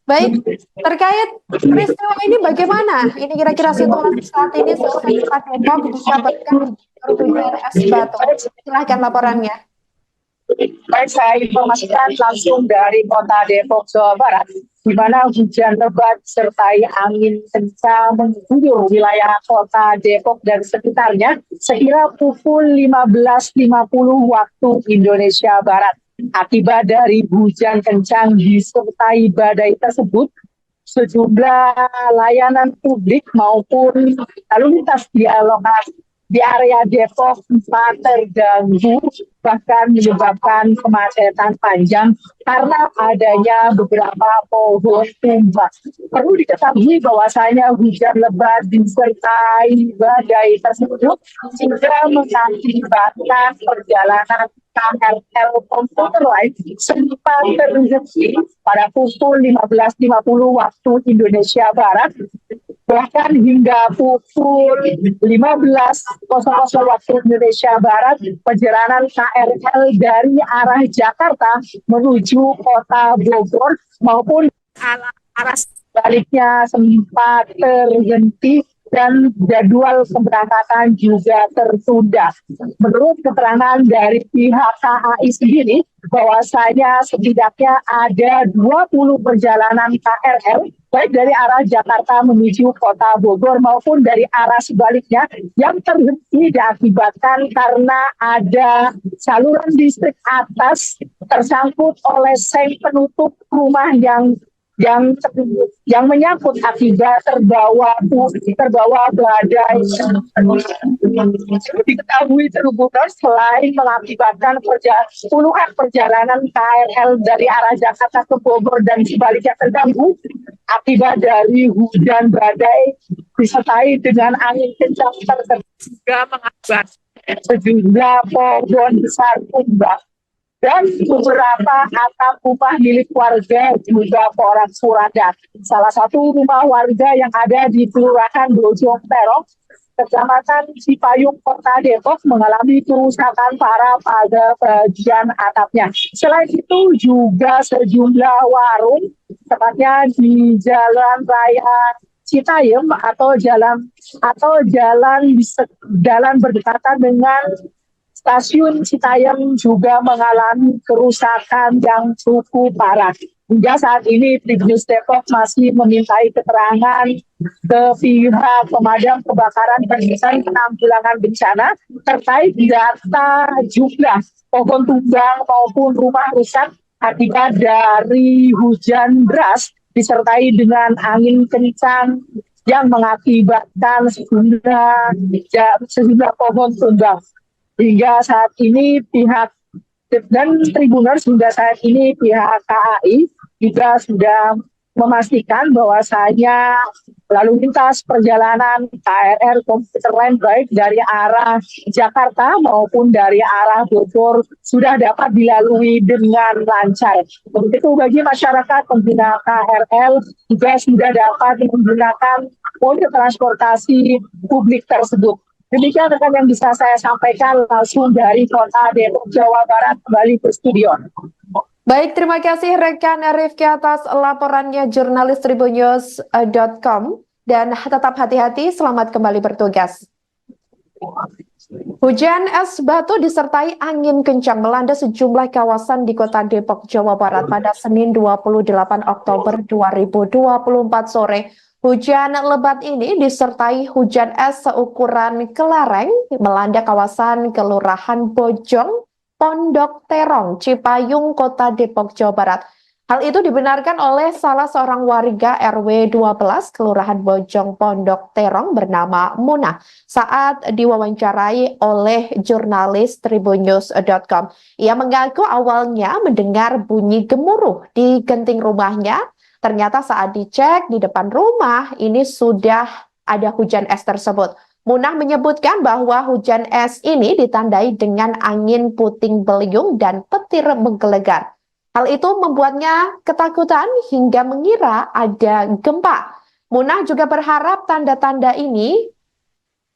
Baik, terkait peristiwa ini bagaimana? Ini kira-kira situasi saat ini selesai Depok dikabarkan hujan es batu. Silahkan laporannya. Baik, saya informasikan langsung dari Kota Depok, Jawa Barat, di mana hujan lebat sertai angin kencang mengguyur wilayah Kota Depok dan sekitarnya sekira pukul 15.50 waktu Indonesia Barat. Akibat dari hujan kencang disertai badai tersebut, sejumlah layanan publik maupun lalu lintas di area Depok sempat terganggu, bahkan menyebabkan kemacetan panjang karena adanya beberapa pohon tumbang. Perlu diketahui bahwasanya hujan lebat disertai badai tersebut hingga mengakibatkan perjalanan KRL komuter lain sempat terhenti pada pukul 15.50 waktu Indonesia Barat. Bahkan hingga pukul 15.00 waktu Indonesia Barat, perjalanan KRL dari arah Jakarta menuju Kota Bogor maupun arah sebaliknya sempat terhenti dan jadwal keberangkatan juga tertunda. Menurut keterangan dari pihak KAI sendiri, bahwasanya setidaknya ada 20 perjalanan KRL baik dari arah Jakarta menuju Kota Bogor maupun dari arah sebaliknya yang terhenti diakibatkan karena ada saluran listrik atas tersangkut oleh seng penutup rumah yang menyangkut akibat terbawa badai. Diketahui Tribunnews selain mengakibatkan puluhan perjalanan KRL dari arah Jakarta ke Bogor dan sebaliknya terganggu akibat dari hujan badai disertai dengan angin kencang terjadi juga mengakibatkan sejumlah pohon besar tumbang dan beberapa atap rumah milik warga juga porak-poranda. Salah satu rumah warga yang ada di Kelurahan Bojong Terong, Kecamatan Cipayung, Kota Depok mengalami kerusakan parah pada bagian atapnya. Selain itu juga sejumlah warung, tepatnya di Jalan Raya Citayam jalan berdekatan dengan Stasiun Citayam juga mengalami kerusakan yang cukup parah. Hingga saat ini Tribunnews Depok masih memintai keterangan ke pihak pemadam kebakaran dan penanggulangan bencana terkait data jumlah pohon tumbang maupun rumah rusak akibat dari hujan deras disertai dengan angin kencang yang mengakibatkan sejumlah pohon tumbang. Hingga saat ini pihak dan Tribuners hingga saat ini pihak KAI juga sudah memastikan bahwasanya lalu lintas perjalanan KRL komuter lain baik dari arah Jakarta maupun dari arah Bogor sudah dapat dilalui dengan lancar. Begitu bagi masyarakat pengguna KRL juga sudah dapat menggunakan mode transportasi publik tersebut. Demikian rekan yang bisa saya sampaikan langsung dari Kota Depok, Jawa Barat, kembali ke studio. Baik, terima kasih rekan Rifki atas laporannya jurnalis Tribunnews.com dan tetap hati-hati, selamat kembali bertugas. Hujan es batu disertai angin kencang melanda sejumlah kawasan di Kota Depok, Jawa Barat pada Senin 28 Oktober 2024 sore. Hujan lebat ini disertai hujan es seukuran kelereng melanda kawasan Kelurahan Bojong, Pondok Terong, Cipayung, Kota Depok, Jawa Barat. Hal itu dibenarkan oleh salah seorang warga RW 12 Kelurahan Bojong, Pondok Terong bernama Munah saat diwawancarai oleh jurnalis Tribunnews.com. Ia mengaku awalnya mendengar bunyi gemuruh di genting rumahnya. Ternyata saat dicek di depan rumah ini sudah ada hujan es tersebut. Munah menyebutkan bahwa hujan es ini ditandai dengan angin puting beliung dan petir menggelegar. Hal itu membuatnya ketakutan hingga mengira ada gempa. Munah juga berharap tanda-tanda ini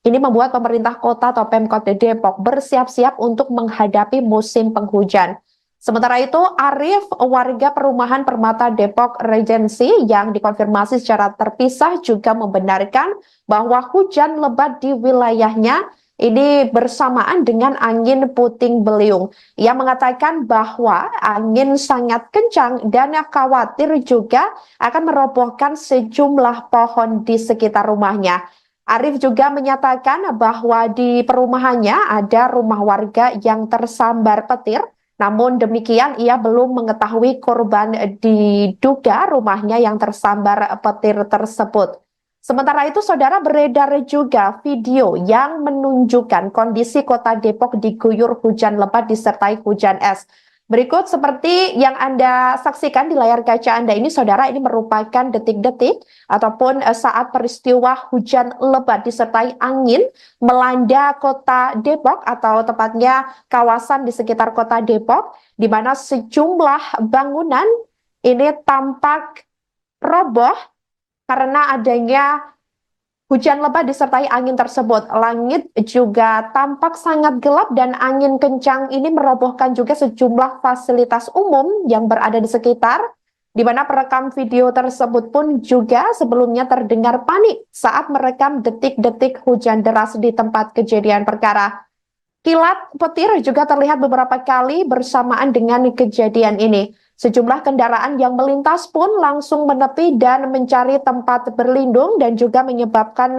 membuat pemerintah kota atau Pemkot Depok bersiap-siap untuk menghadapi musim penghujan. Sementara itu, Arif, warga perumahan Permata Depok Regency yang dikonfirmasi secara terpisah juga membenarkan bahwa hujan lebat di wilayahnya ini bersamaan dengan angin puting beliung. Ia mengatakan bahwa angin sangat kencang dan khawatir juga akan merobohkan sejumlah pohon di sekitar rumahnya. Arif juga menyatakan bahwa di perumahannya ada rumah warga yang tersambar petir. Namun demikian, ia belum mengetahui korban diduga rumahnya yang tersambar petir tersebut. Sementara itu, saudara, beredar juga video yang menunjukkan kondisi Kota Depok diguyur hujan lebat disertai hujan es. Berikut seperti yang Anda saksikan di layar kaca Anda ini, saudara, ini merupakan detik-detik ataupun saat peristiwa hujan lebat disertai angin melanda Kota Depok atau tepatnya kawasan di sekitar Kota Depok, di mana sejumlah bangunan ini tampak roboh karena adanya hujan lebat disertai angin tersebut. Langit juga tampak sangat gelap dan angin kencang ini merobohkan juga sejumlah fasilitas umum yang berada di sekitar, di mana perekam video tersebut pun juga sebelumnya terdengar panik saat merekam detik-detik hujan deras di tempat kejadian perkara. Kilat petir juga terlihat beberapa kali bersamaan dengan kejadian ini. Sejumlah kendaraan yang melintas pun langsung menepi dan mencari tempat berlindung dan juga menyebabkan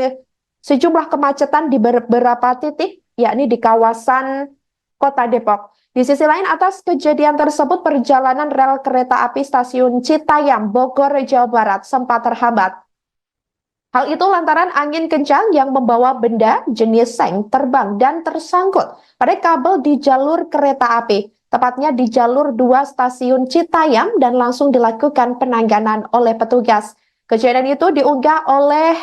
sejumlah kemacetan di beberapa titik, yakni di kawasan Kota Depok. Di sisi lain, atas kejadian tersebut perjalanan rel kereta api stasiun Citayam, Bogor, Jawa Barat sempat terhambat. Hal itu lantaran angin kencang yang membawa benda jenis seng terbang dan tersangkut pada kabel di jalur kereta api, tepatnya di jalur 2 stasiun Citayam, dan langsung dilakukan penanganan oleh petugas. Kejadian itu diunggah oleh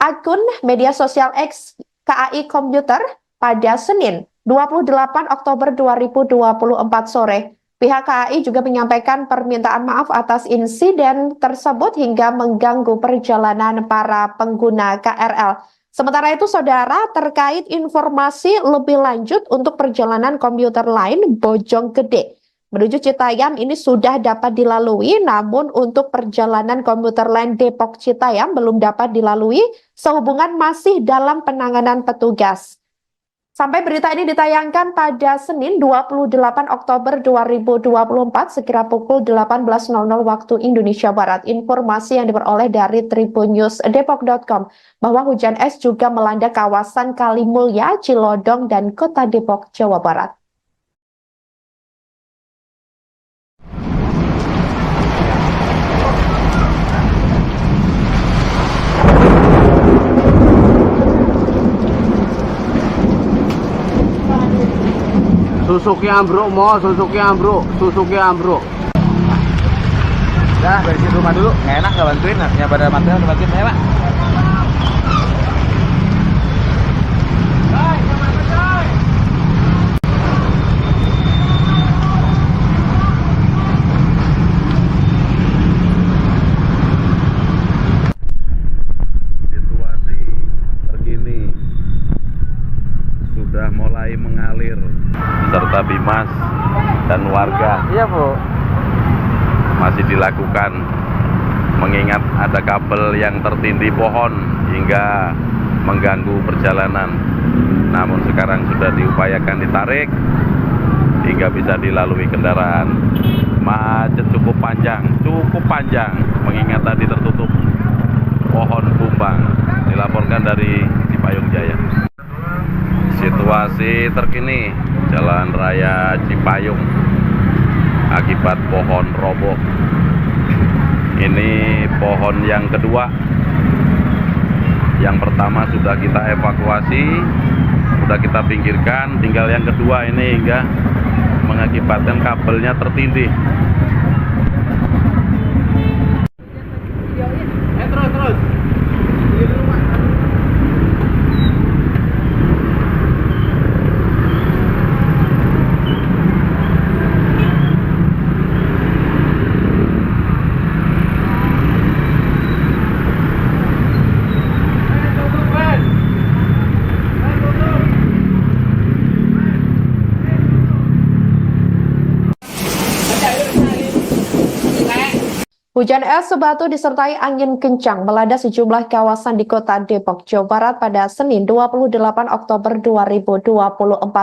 akun media sosial X KAI Komuter pada Senin 28 Oktober 2024 sore. Pihak KAI juga menyampaikan permintaan maaf atas insiden tersebut hingga mengganggu perjalanan para pengguna KRL. Sementara itu, saudara, terkait informasi lebih lanjut untuk perjalanan komuter lain Bojonggede menuju Citayam ini sudah dapat dilalui, namun untuk perjalanan komuter lain Depok Citayam belum dapat dilalui sehubungan masih dalam penanganan petugas. Sampai berita ini ditayangkan pada Senin 28 Oktober 2024 sekira pukul 18.00 waktu Indonesia Barat. Informasi yang diperoleh dari tribunnews.depok.com bahwa hujan es juga melanda kawasan Kalimulya, Cilodong, dan Kota Depok, Jawa Barat. Suzuki ambruk, Suzuki ambruk. Dah, beresin rumah dulu. Nggak enak nggak bantuin, artinya pada material bantuin saya, Pak. Situasi terkini sudah mulai mengalir serta Bimas dan warga. Iya, Bu. Masih dilakukan mengingat ada kabel yang tertindih pohon hingga mengganggu perjalanan. Namun sekarang sudah diupayakan ditarik hingga bisa dilalui kendaraan. Macet cukup panjang mengingat tadi tertutup pohon tumbang. Dilaporkan dari Cipayung Jaya. Situasi terkini Jalan Raya Cipayung akibat pohon roboh. Ini pohon yang kedua. Yang pertama sudah kita evakuasi, sudah kita pinggirkan, tinggal yang kedua ini hingga mengakibatkan kabelnya tertindih. Terus. Hujan es sebatu disertai angin kencang melanda sejumlah kawasan di Kota Depok, Jawa Barat pada Senin 28 Oktober 2024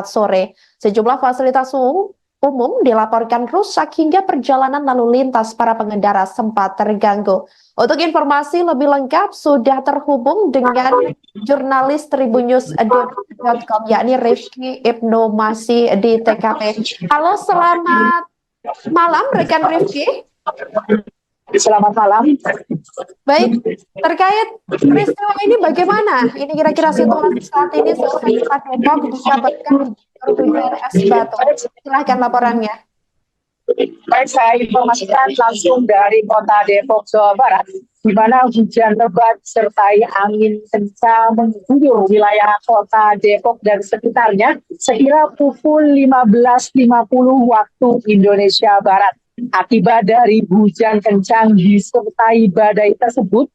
sore. Sejumlah fasilitas umum dilaporkan rusak hingga perjalanan lalu lintas para pengendara sempat terganggu. Untuk informasi lebih lengkap sudah terhubung dengan jurnalis tribunnews.depok.com yakni Rifki Ibnu masih di TKP. Halo, selamat malam rekan Rifki. Selamat malam. Baik, terkait peristiwa ini bagaimana? Ini kira-kira situasi saat ini selesai Depok dikabarkan hujan es batu. Silahkan laporannya. Baik, saya informasikan langsung dari Kota Depok, Jawa Barat, di mana hujan lebat sertai angin kencang mengguyur wilayah Kota Depok dan sekitarnya sekira pukul 15.50 waktu Indonesia Barat. Akibat dari hujan kencang disertai badai tersebut,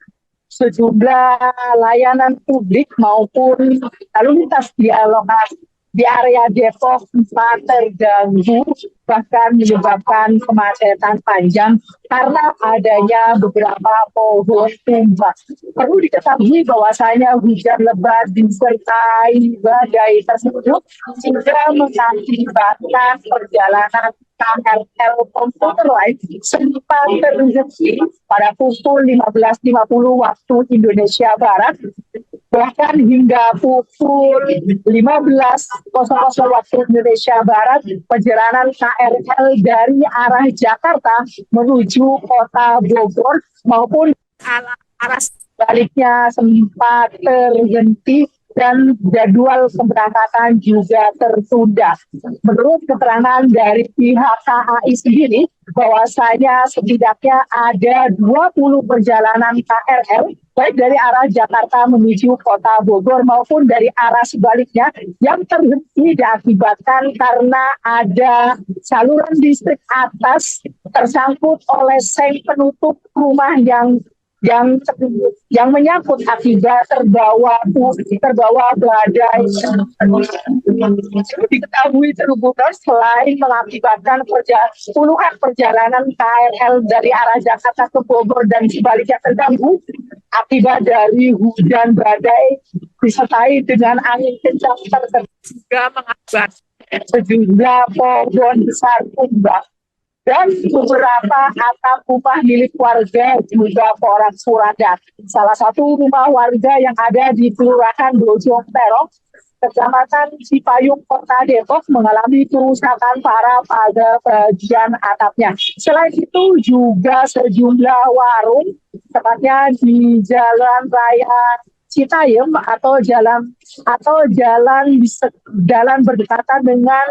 sejumlah layanan publik maupun lalu lintas di area Depok sempat terganggu, bahkan menyebabkan kemacetan panjang karena adanya beberapa pohon tumbang. Perlu diketahui bahwasanya hujan lebat disertai badai tersebut hingga mengakibatkan perjalanan KRL komuter lain sempat terhenti pada pukul 15.50 waktu Indonesia Barat. Bahkan hingga pukul 15.00 waktu Indonesia Barat, perjalanan KRL dari arah Jakarta menuju Kota Bogor maupun arah sebaliknya sempat terhenti dan jadwal keberangkatan juga tertunda. Menurut keterangan dari pihak KAI sendiri, bahwasanya setidaknya ada 20 perjalanan KRL baik dari arah Jakarta menuju kota Bogor maupun dari arah sebaliknya yang terhenti diakibatkan karena ada saluran listrik atas tersangkut oleh seng penutup rumah yang menyangkut akibat terbawa badai. Diketahui Trubuners selain mengakibatkan puluhan perjalanan KRL dari arah Jakarta ke Bogor dan sebaliknya terganggu akibat dari hujan badai disertai dengan angin kencang tersebut juga mengakibatkan sejumlah pohon besar tumbang dan beberapa atap rumah milik warga juga porak-poranda. Salah satu rumah warga yang ada di Kelurahan Bojong Terong, Kecamatan Cipayung, Kota Depok mengalami kerusakan parah pada bagian atapnya. Selain itu juga sejumlah warung, tepatnya di Jalan Raya Citayam atau jalan berdekatan dengan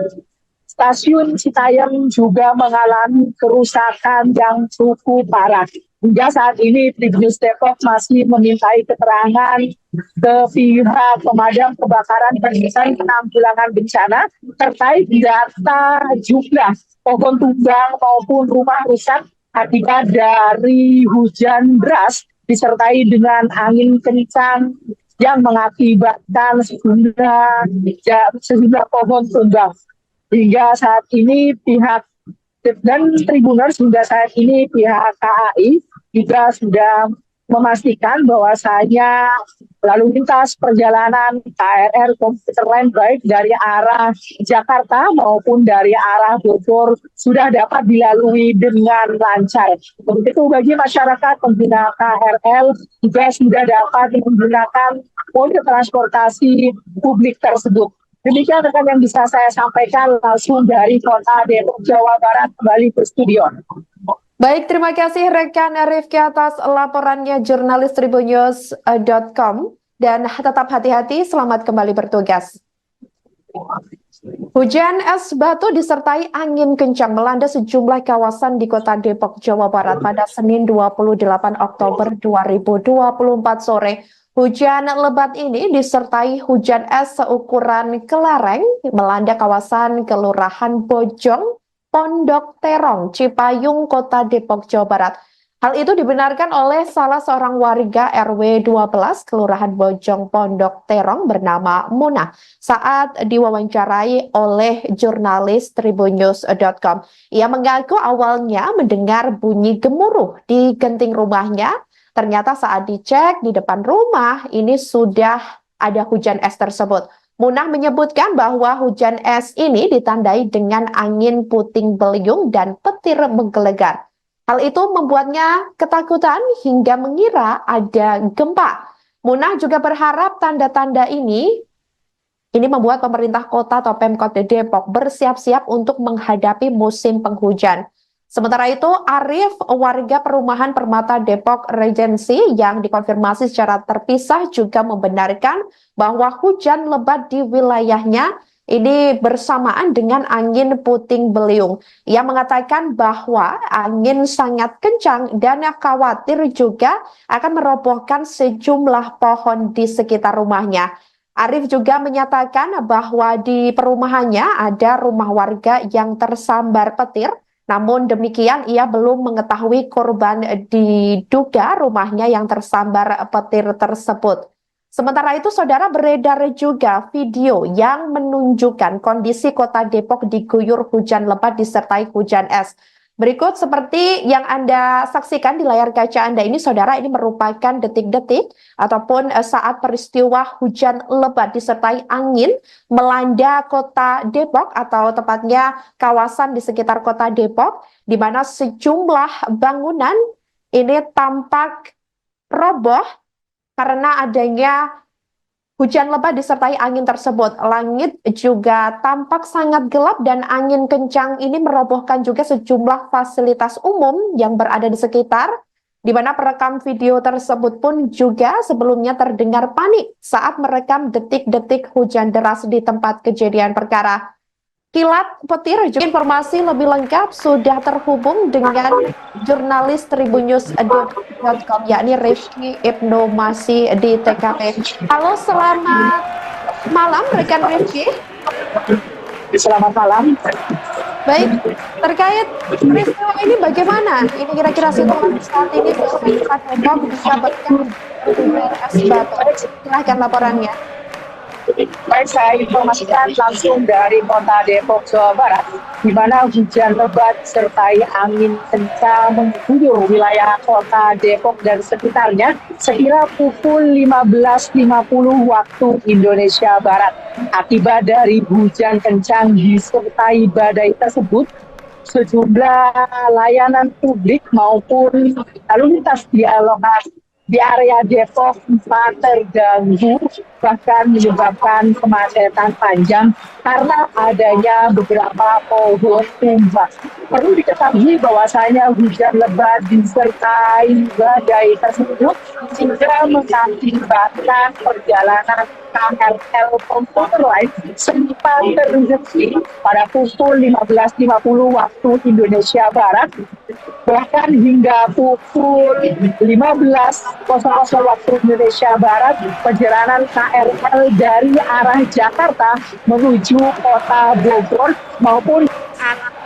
Stasiun Citayam juga mengalami kerusakan yang cukup parah. Hingga saat ini Tribunnews Depok masih memintai keterangan ke pihak pemadam kebakaran dan penanggulangan bencana terkait data jumlah pohon tumbang maupun rumah rusak akibat dari hujan deras disertai dengan angin kencang yang mengakibatkan sejumlah pohon tumbang. Hingga saat ini pihak dan Tribuners hingga saat ini pihak KAI juga sudah memastikan bahwasanya lalu lintas perjalanan KRL komuter lain baik dari arah Jakarta maupun dari arah Bogor sudah dapat dilalui dengan lancar. Begitu bagi masyarakat pengguna KRL juga sudah dapat menggunakan mode transportasi publik tersebut. Demikian rekan yang bisa saya sampaikan langsung dari Kota Depok, Jawa Barat, kembali ke studio. Baik, terima kasih rekan Rifki atas laporannya jurnalis Tribunnews.com dan tetap hati-hati, selamat kembali bertugas. Hujan es batu disertai angin kencang melanda sejumlah kawasan di Kota Depok, Jawa Barat pada Senin 28 Oktober 2024 sore. Hujan lebat ini disertai hujan es seukuran kelereng melanda kawasan Kelurahan Bojong, Pondok Terong, Cipayung, Kota Depok, Jawa Barat. Hal itu dibenarkan oleh salah seorang warga RW 12 Kelurahan Bojong, Pondok Terong bernama Munah saat diwawancarai oleh jurnalis Tribunnews.com. Ia mengaku awalnya mendengar bunyi gemuruh di genting rumahnya. Ternyata saat dicek di depan rumah ini sudah ada hujan es tersebut. Munah menyebutkan bahwa hujan es ini ditandai dengan angin puting beliung dan petir menggelegar. Hal itu membuatnya ketakutan hingga mengira ada gempa. Munah juga berharap tanda-tanda ini membuat pemerintah kota atau Pemkot Depok bersiap-siap untuk menghadapi musim penghujan. Sementara itu, Arif, warga perumahan Permata Depok Regency yang dikonfirmasi secara terpisah juga membenarkan bahwa hujan lebat di wilayahnya ini bersamaan dengan angin puting beliung. Ia mengatakan bahwa angin sangat kencang dan khawatir juga akan merobohkan sejumlah pohon di sekitar rumahnya. Arif juga menyatakan bahwa di perumahannya ada rumah warga yang tersambar petir. Namun demikian ia belum mengetahui korban diduga rumahnya yang tersambar petir tersebut. Sementara itu saudara beredar juga video yang menunjukkan kondisi Kota Depok diguyur hujan lebat disertai hujan es. Berikut seperti yang Anda saksikan di layar kaca Anda ini saudara, ini merupakan detik-detik ataupun saat peristiwa hujan lebat disertai angin melanda Kota Depok atau tepatnya kawasan di sekitar Kota Depok di mana sejumlah bangunan ini tampak roboh karena adanya hujan lebat disertai angin tersebut. Langit juga tampak sangat gelap dan angin kencang ini merobohkan juga sejumlah fasilitas umum yang berada di sekitar. di mana perekam video tersebut pun juga sebelumnya terdengar panik saat merekam detik-detik hujan deras di tempat kejadian perkara. Kilat petir juga informasi lebih lengkap sudah terhubung dengan jurnalis tribunnews.com yakni Rifki Ibnu masih di TKP. Halo, selamat malam rekan Rifki. Selamat malam. Baik, terkait peristiwa ini bagaimana? Ini kira-kira situasi saat ini pemerintah Depok bisa berkembang es batu. Silahkan laporannya. Baik, saya informasikan langsung dari kota Depok, Jawa Barat, di mana hujan lebat sertai angin kencang mengguyur wilayah kota Depok dan sekitarnya sekira pukul 15.50 waktu Indonesia Barat. Akibat dari hujan kencang disertai badai tersebut, sejumlah layanan publik maupun lalu lintas di area Depok sempat terganggu, bahkan menyebabkan kemacetan panjang karena adanya beberapa pohon tumbang. Perlu diketahui bahwasanya hujan lebat disertai badai tersebut sehingga mengakibatkan perjalanan KRL Komuter Lain sempat terhenti pada pukul 15.50 waktu Indonesia Barat, bahkan hingga pukul 15.00 waktu Indonesia Barat perjalanan KRL dari arah Jakarta menuju kota Bogor maupun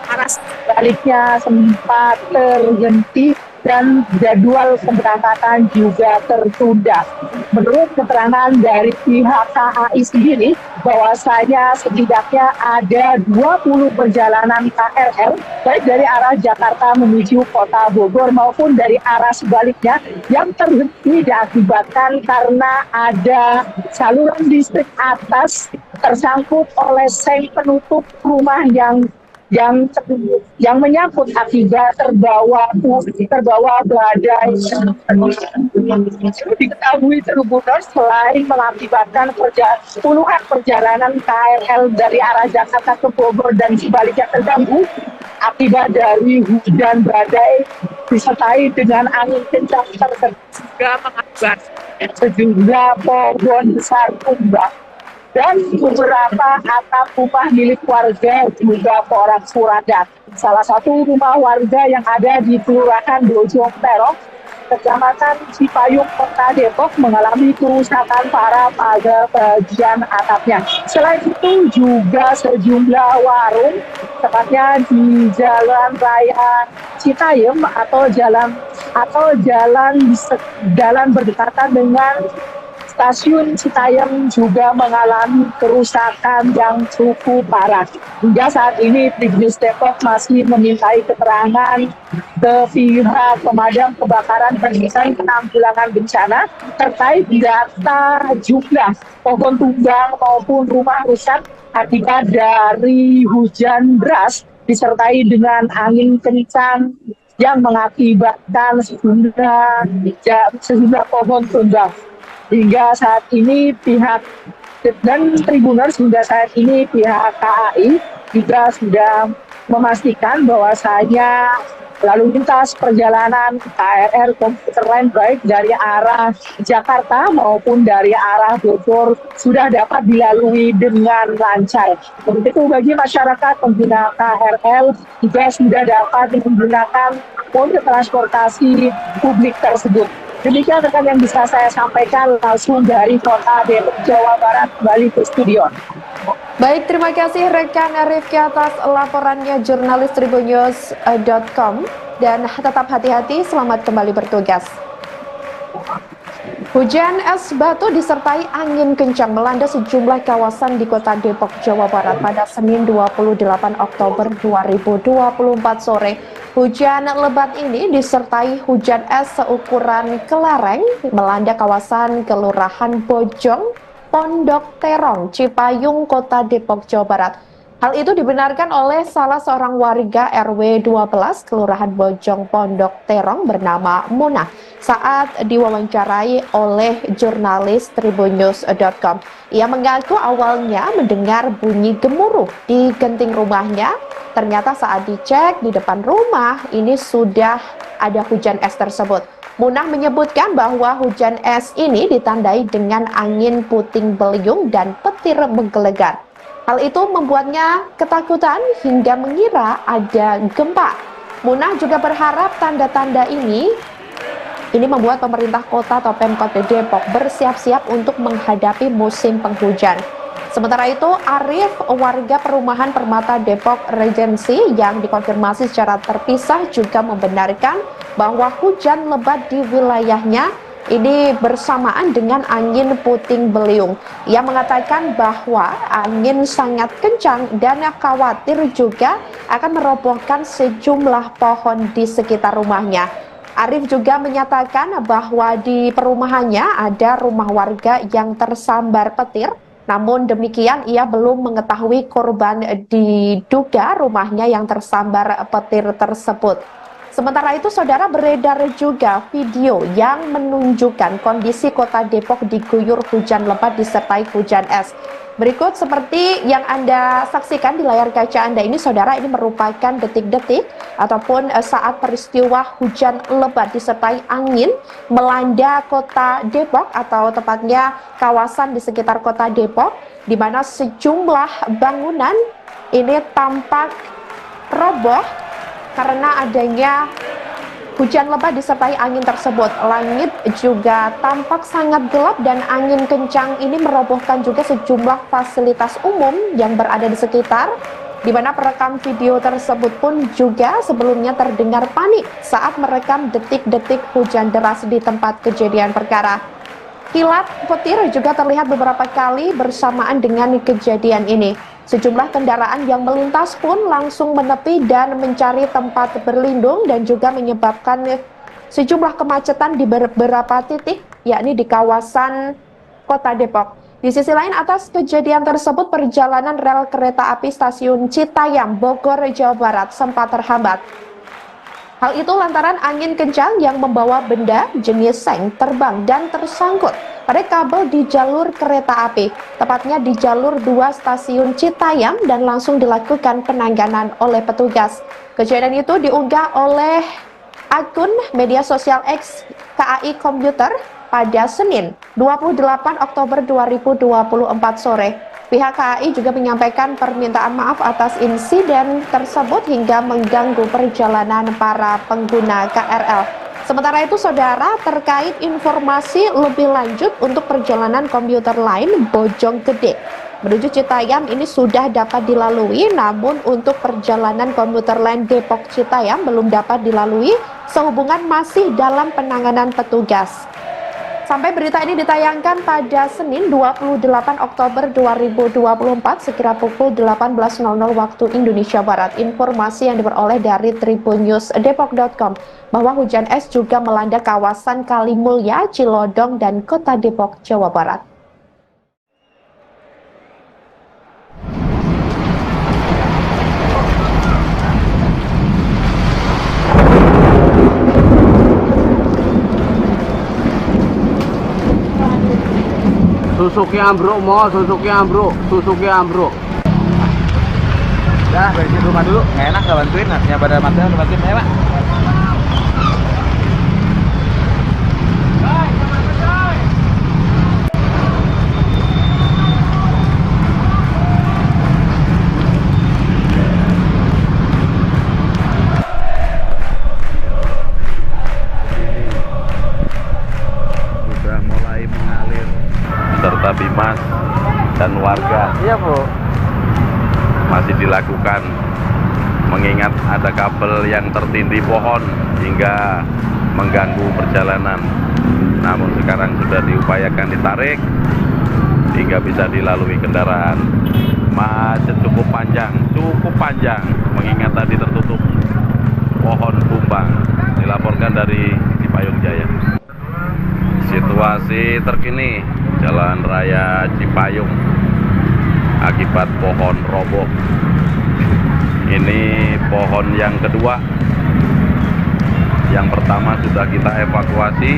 arah sebaliknya sempat terhenti dan jadwal keberangkatan juga tertunda. Menurut keterangan dari pihak KAI sendiri, bahwasanya setidaknya ada 20 perjalanan KRL baik dari arah Jakarta menuju kota Bogor maupun dari arah sebaliknya yang terhenti diakibatkan karena ada saluran listrik atas tersangkut oleh seng penutup rumah yang menyangkut akibat terbawa badai. Diketahui Tribunnews selain mengakibatkan puluhan perjalanan KRL dari arah Jakarta ke Bogor dan sebaliknya terganggu akibat dari hujan badai disertai dengan angin kencang tersebut juga mengakibatkan sejumlah pohon besar tumbang dan beberapa atap rumah milik warga juga porak-poranda. Salah satu rumah warga yang ada di Kelurahan Bojong Terong, Kecamatan Cipayung, Kota Depok mengalami kerusakan parah pada bagian atapnya. Selain itu juga sejumlah warung, tepatnya di Jalan Raya Citayam atau jalan berdekatan dengan Stasiun Citayam juga mengalami kerusakan yang cukup parah. Hingga saat ini Tribunnews Depok masih memintai keterangan ke pihak pemadam kebakaran dan penanggulangan bencana terkait data jumlah pohon tumbang maupun rumah rusak akibat dari hujan deras disertai dengan angin kencang yang mengakibatkan sejumlah pohon tumbang. Hingga saat ini pihak Tribunnews pihak KAI juga sudah memastikan bahwasanya lalu lintas perjalanan KRL Komuter Lain baik dari arah Jakarta maupun dari arah Bogor sudah dapat dilalui dengan lancar. Begitu bagi masyarakat pengguna KRL juga sudah dapat menggunakan moda transportasi publik tersebut. Demikian rekan yang bisa saya sampaikan langsung dari kota Depok, Jawa Barat, kembali ke studio. Baik, terima kasih rekan Rifki atas laporannya jurnalis tribunnews.com dan tetap hati-hati, selamat kembali bertugas. Hujan es batu disertai angin kencang melanda sejumlah kawasan di kota Depok, Jawa Barat pada Senin 28 Oktober 2024 sore. Hujan lebat ini disertai hujan es seukuran kelereng melanda kawasan Kelurahan Bojong, Pondok Terong, Cipayung, Kota Depok, Jawa Barat. Hal itu dibenarkan oleh salah seorang warga RW 12 Kelurahan Bojong, Pondok Terong bernama Munah saat diwawancarai oleh jurnalis tribunnews.com. Ia mengaku awalnya mendengar bunyi gemuruh di genting rumahnya. Ternyata saat dicek di depan rumah ini sudah ada hujan es tersebut. Munah menyebutkan bahwa hujan es ini ditandai dengan angin puting beliung dan petir menggelegar. Hal itu membuatnya ketakutan hingga mengira ada gempa. Munah juga berharap tanda-tanda ini membuat pemerintah kota atau Pemkot Depok bersiap-siap untuk menghadapi musim penghujan. Sementara itu, Arif, warga perumahan Permata Depok Regency yang dikonfirmasi secara terpisah juga membenarkan bahwa hujan lebat di wilayahnya ini bersamaan dengan angin puting beliung. Ia mengatakan bahwa angin sangat kencang dan khawatir juga akan merobohkan sejumlah pohon di sekitar rumahnya. Arif juga menyatakan bahwa di perumahannya ada rumah warga yang tersambar petir. Namun demikian ia belum mengetahui korban diduga rumahnya yang tersambar petir tersebut. Sementara itu, saudara, beredar juga video yang menunjukkan kondisi kota Depok diguyur hujan lebat disertai hujan es. Berikut seperti yang Anda saksikan di layar kaca Anda ini, saudara, ini merupakan detik-detik ataupun saat peristiwa hujan lebat disertai angin melanda kota Depok atau tepatnya kawasan di sekitar kota Depok, di mana sejumlah bangunan ini tampak roboh karena adanya hujan lebat disertai angin tersebut. Langit juga tampak sangat gelap dan angin kencang ini merobohkan juga sejumlah fasilitas umum yang berada di sekitar, di mana perekam video tersebut pun juga sebelumnya terdengar panik saat merekam detik-detik hujan deras di tempat kejadian perkara. Kilat petir juga terlihat beberapa kali bersamaan dengan kejadian ini. Sejumlah kendaraan yang melintas pun langsung menepi dan mencari tempat berlindung dan juga menyebabkan sejumlah kemacetan di beberapa titik, yakni di kawasan kota Depok. Di sisi lain, atas kejadian tersebut perjalanan rel kereta api stasiun Citayam, Bogor, Jawa Barat sempat terhambat. Hal itu lantaran angin kencang yang membawa benda jenis seng terbang dan tersangkut pada kabel di jalur kereta api, tepatnya di jalur 2 stasiun Citayam, dan langsung dilakukan penanganan oleh petugas. Kejadian itu diunggah oleh akun media sosial X KAI Komuter pada Senin 28 Oktober 2024 sore. Pihak KAI juga menyampaikan permintaan maaf atas insiden tersebut hingga mengganggu perjalanan para pengguna KRL. Sementara itu, saudara, terkait informasi lebih lanjut untuk perjalanan komuter lain Bojonggede menuju Citayam ini sudah dapat dilalui, namun untuk perjalanan komuter lain Depok Citayam belum dapat dilalui sehubungan masih dalam penanganan petugas. Sampai berita ini ditayangkan pada Senin 28 Oktober 2024 sekira pukul 18.00 waktu Indonesia Barat. Informasi yang diperoleh dari tribunnews.depok.com bahwa hujan es juga melanda kawasan Kalimulya, Cilodong, dan Kota Depok, Jawa Barat. Suzuki ambruk, Suzuki ambruk. Dah, beresin rumah dulu. Nggak enak nggak bantuin, artinya pada material bantuin ya, Pak. Sudah mulai mengalir serta Bimas dan warga. Iya, Bu. Masih dilakukan mengingat ada kabel yang tertindih pohon hingga mengganggu perjalanan. Namun sekarang sudah diupayakan ditarik hingga bisa dilalui kendaraan. Macet cukup panjang mengingat tadi tertutup pohon tumbang. Dilaporkan dari Cipayung Jaya. Situasi terkini Jalan Raya Cipayung akibat pohon roboh. Ini pohon yang kedua. Yang pertama sudah kita evakuasi,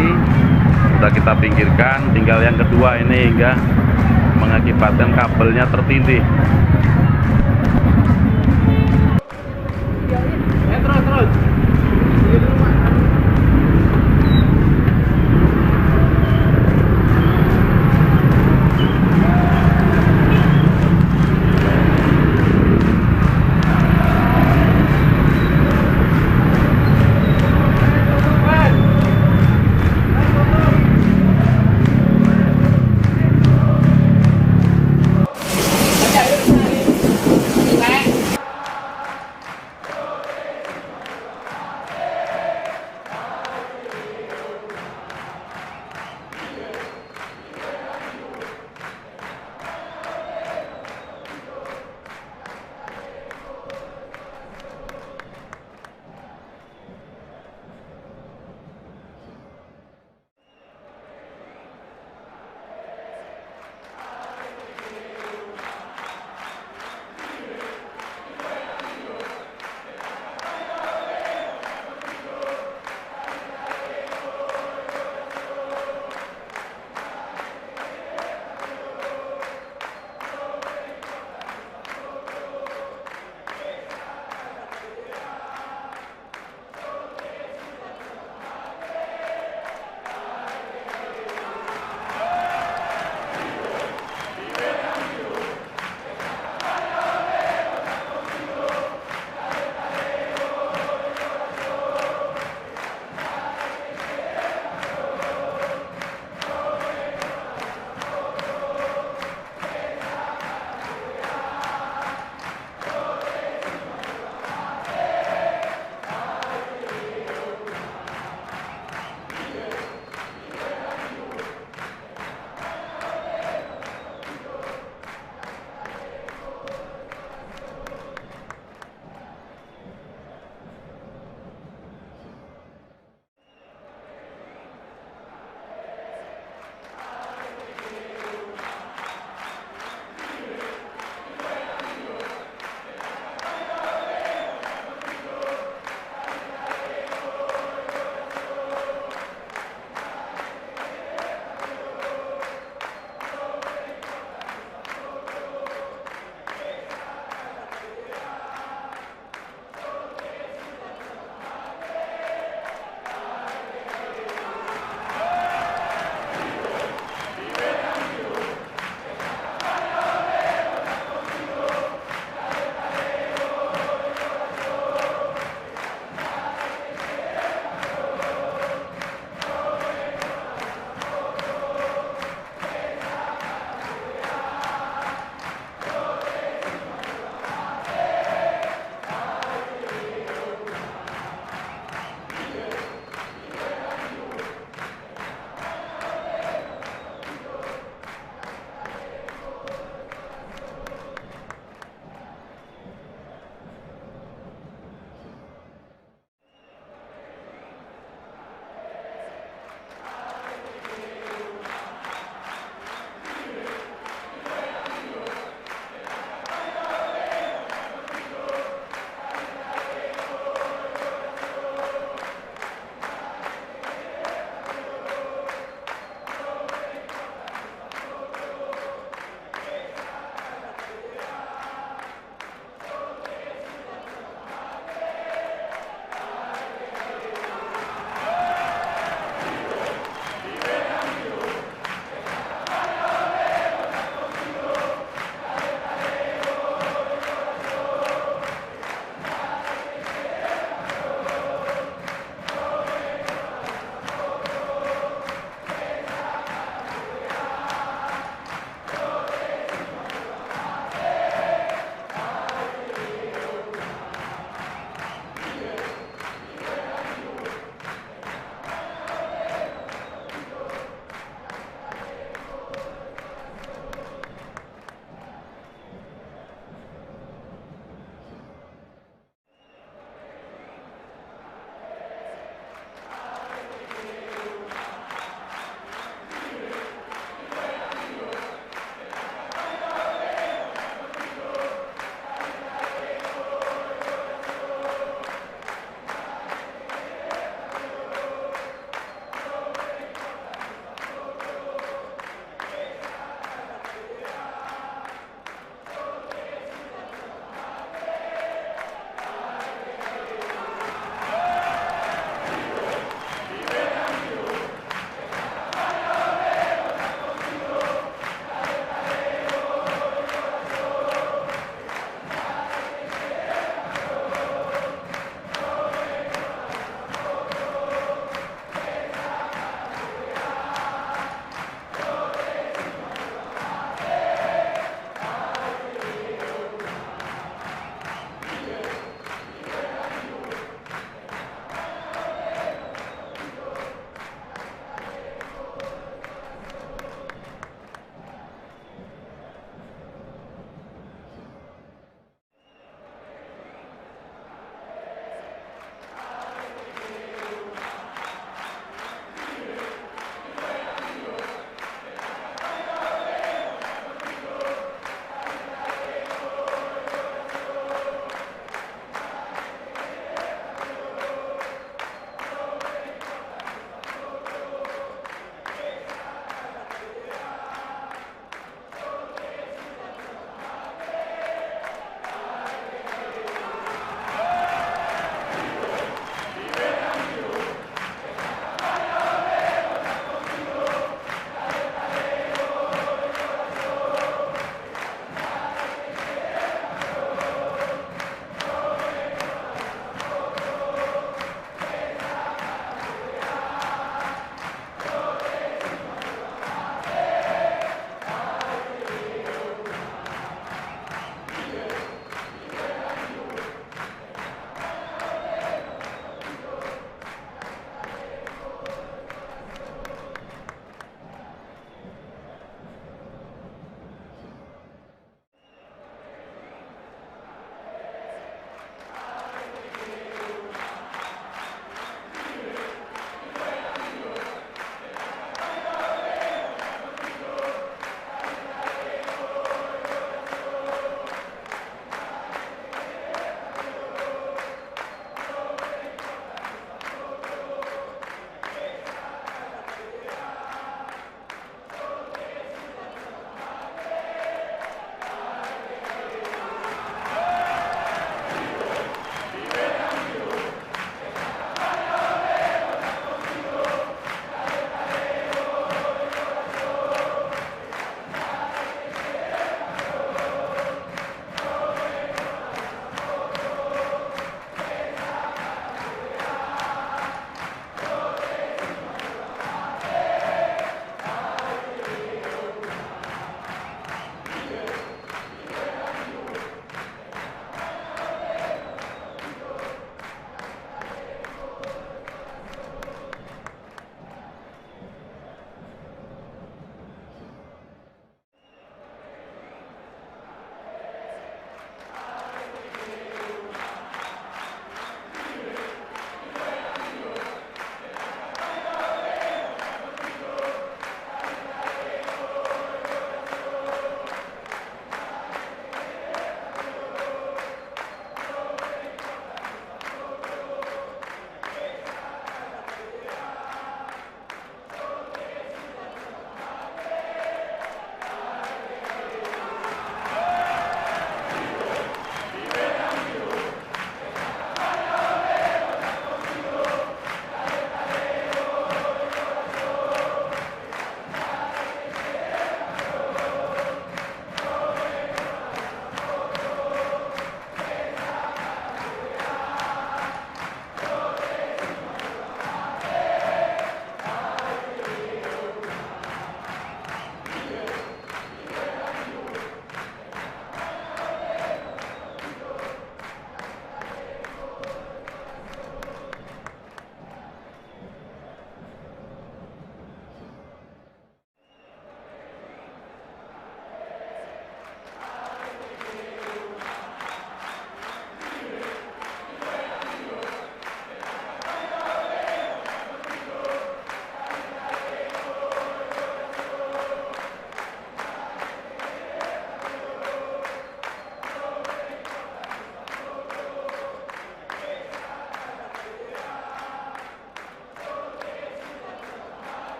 sudah kita pinggirkan. Tinggal yang kedua ini hingga mengakibatkan kabelnya tertindih